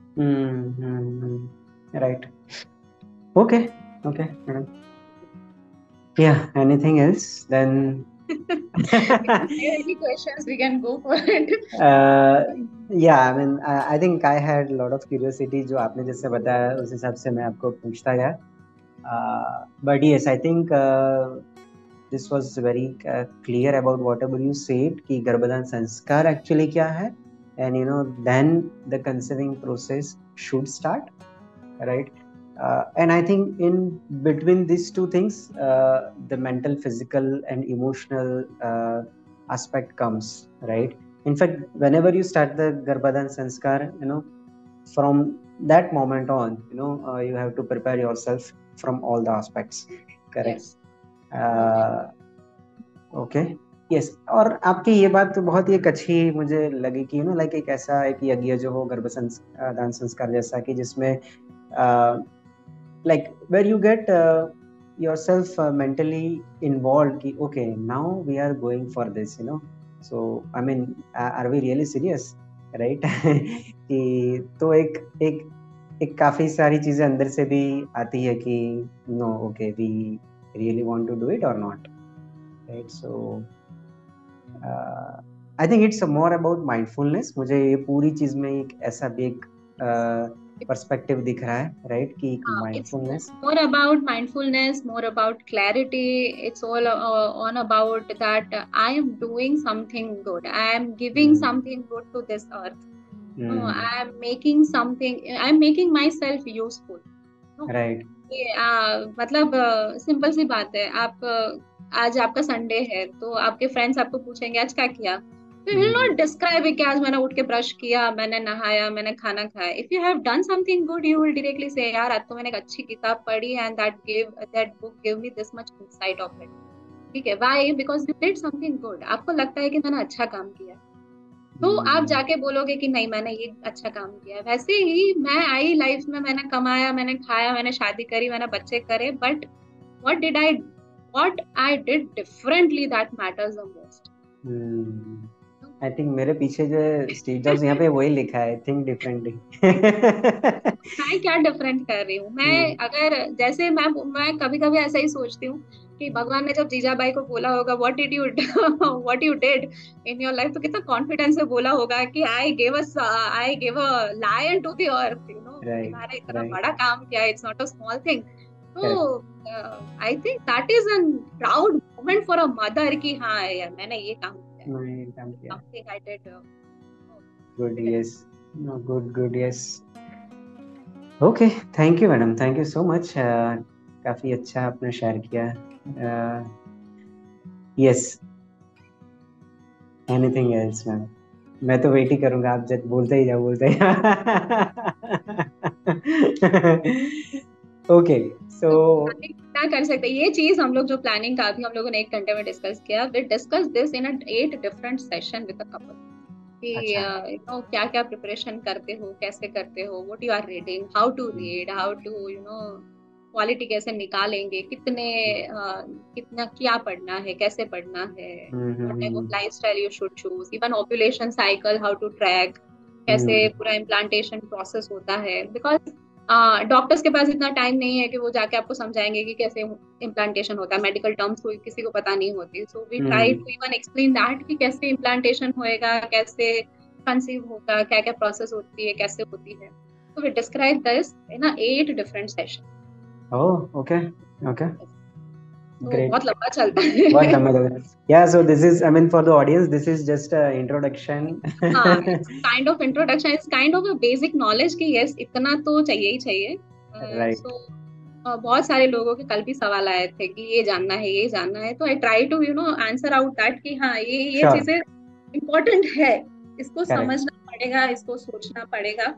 राइट, ओके ओके मैडम, या anything else then? Any questions we can go for it. Yeah, I mean, I think I had a lot of curiosity जो आपने जैसे बताया उस हिसाब से मैं आपको पूछता गया, but yes, I think this was very clear about whatever you said कि गर्भधान संस्कार actually क्या है, and then the conceiving process should start, right? And I think in between these two things, the mental, physical, and emotional aspect comes, right? In fact, whenever you start the Garbhadan Sanskar, from that moment on, you have to prepare yourself from all the aspects, correct? Yes. Okay, yes. और आपकी ये बात तो बहुत ही एक अच्छी मुझे लगी कि लाइक एक ऐसा एक यज्ञ जो हो गर्भदान संस्कार जैसा कि जिसमें like where you get yourself mentally involved कि okay, now we are going for this, you know. So I mean, are we really serious, right? कि तो एक काफी सारी चीजें अंदर से भी आती है कि no, okay, we really want to do it or not, right? So I think it's more about mindfulness. मुझे ये पूरी चीज में एक ऐसा भी एक पर्सपेक्टिव दिख रहा है, राइट, कि एक It's mindfulness. more about mindfulness, more about clarity. It's all on about that I am doing something good. I am giving something good to this earth. No, I am making something. I am making myself useful. No? Right. मतलब simple सी बात है. आप आज आपका Sunday है तो आपके friends आपको पूछेंगे आज क्या किया. You will not describe it कि आज मैंने उठ के ब्रश किया, मैंने नहाया, मैंने खाना खाया. If you have done something good, you will directly say यार आज तो मैंने एक अच्छी किताब पढ़ी and that book gave me this much insight of it. ठीक है. Why? Because you did something good. आपको लगता है कि मैंने अच्छा काम किया, तो आप जाके बोलोगे कि नहीं मैंने ये अच्छा काम किया. वैसे ही मैं आई लाइफ में, मैंने कमाया, मैंने खाया, मैंने शादी करी, मैंने बच्चे करे, but what I did differently that matters the most. I think मेरे पीछे जो स्टीव जॉब्स यहाँ पे वही लिखा है, थिंक डिफरेंटली. मैं क्या डिफरेंट कर रही हूँ. मैं अगर जैसे मैं कभी कभी ऐसा ही सोचती हूँ कि भगवान ने जब जीजाबाई को बोला होगा what you did in your life, तो कितना कॉन्फिडेंस से बोला होगा कि I give a lion to the earth, you know, मैंने इतना बड़ा काम किया. It's not a small thing. तो I think that is an proud moment for a mother कि हाँ यार मैंने ये काम किया. Something I did good. Yes. No, good. Yes. Okay, thank you madam, thank you so much. काफी अच्छा आपने शेयर किया. यस. Anything else ma'am? मैं तो वेट ही करूंगा, आप जब बोलते ही जाओ. ओके, सो क्या कर सकते हैं. ये चीज हम लोग जो प्लानिंग का अभी हम लोगों ने 1 घंटे में डिस्कस किया, we discuss this in 8 different session with the couple कि यू नो क्या क्या प्रिपरेशन करते हो, कैसे करते हो, what you are reading, how to read, how to you know quality कैसे निकालेंगे, कितना क्या पढ़ना है, कैसे पढ़ना है, what type of lifestyle you should choose, even ovulation cycle how to track, कैसे पूरा इम्प्लांटेशन प्रोसेस होता है. बिकॉज डॉक्टर्स के पास इतना टाइम नहीं है कि वो जाके आपको समझाएंगे कि कैसे इम्प्लांटेशन होता है. मेडिकल टर्म्स कोई किसी को पता नहीं होती. So we try to even explain that कि कैसे इम्प्लांटेशन होएगा, कैसे कंसीव होगा, क्या क्या प्रोसेस होती है, कैसे होती है. So we describe this in 8 different sessions. Oh, okay. Great. बहुत लंबा चलता है. बहुत लंबा चलता है. Yeah, so this is, I mean, for the audience, this is just an introduction. It's kind of introduction. It's kind of a basic knowledge कि yes, इतना तो चाहिए ही चाहिए. Right. So बहुत सारे लोगों के कल भी सवाल आए थे कि ये जानना है. तो I try to answer out that कि हाँ ये चीजें important है, इसको समझना पड़ेगा, इसको सोचना पड़ेगा.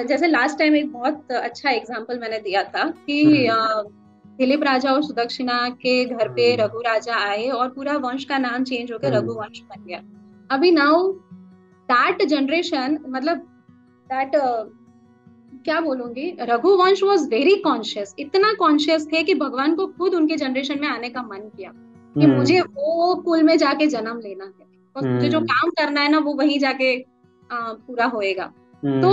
जैसे लास्ट टाइम एक बहुत अच्छा एग्जांपल मैंने दिया था कि दिलीप राजा और सुदक्षिणा के घर पे रघु राजा आए और पूरा वंश का नाम चेंज होकर रघुवंश बन गया. अभी नाउ दैट जनरेशन, मतलब दैट क्या बोलूंगी, रघुवंश वाज वेरी कॉन्शियस. इतना कॉन्शियस थे कि भगवान को खुद उनके जनरेशन में आने का मन किया कि मुझे वो कुल में जाके जन्म लेना है, और मुझे जो काम करना है ना वो वहीं जाके पूरा होएगा. तो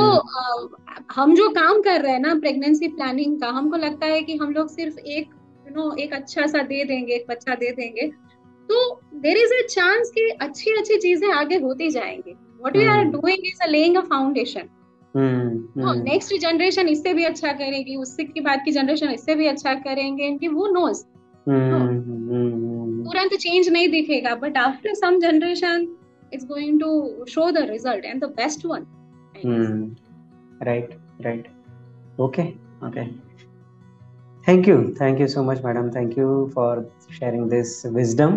हम जो काम कर रहे हैं ना प्रेगनेंसी प्लानिंग का, हमको लगता है कि हम लोग सिर्फ एक अच्छा सा दे देंगे, एक बच्चा दे देंगे, तो देयर इज अ चांस कि अच्छी अच्छी चीजें आगे होती जाएंगी. What we are doing is laying a foundation. Next generation इससे भी अच्छा करेगी, उससे की बाद की जनरेशन इससे भी अच्छा करेंगे, इनकी वो नोज तुरंत चेंज नहीं दिखेगा, but after some generation it's going to show the result and the best one. Right. Okay. Thank you so much, madam. Thank you for sharing this wisdom.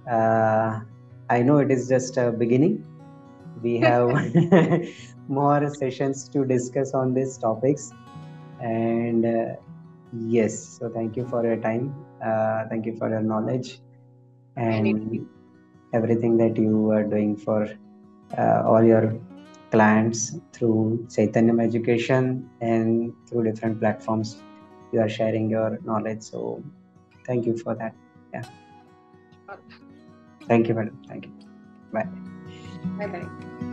I know it is just a beginning. We have more sessions to discuss on these topics, and yes, so thank you for your time. Thank you for your knowledge and everything that you are doing for all your clients through Chaitanyam Education and through different platforms. You are sharing your knowledge. So Thank you for that. Yeah. Thank you, madam. Thank you. Bye. Bye bye.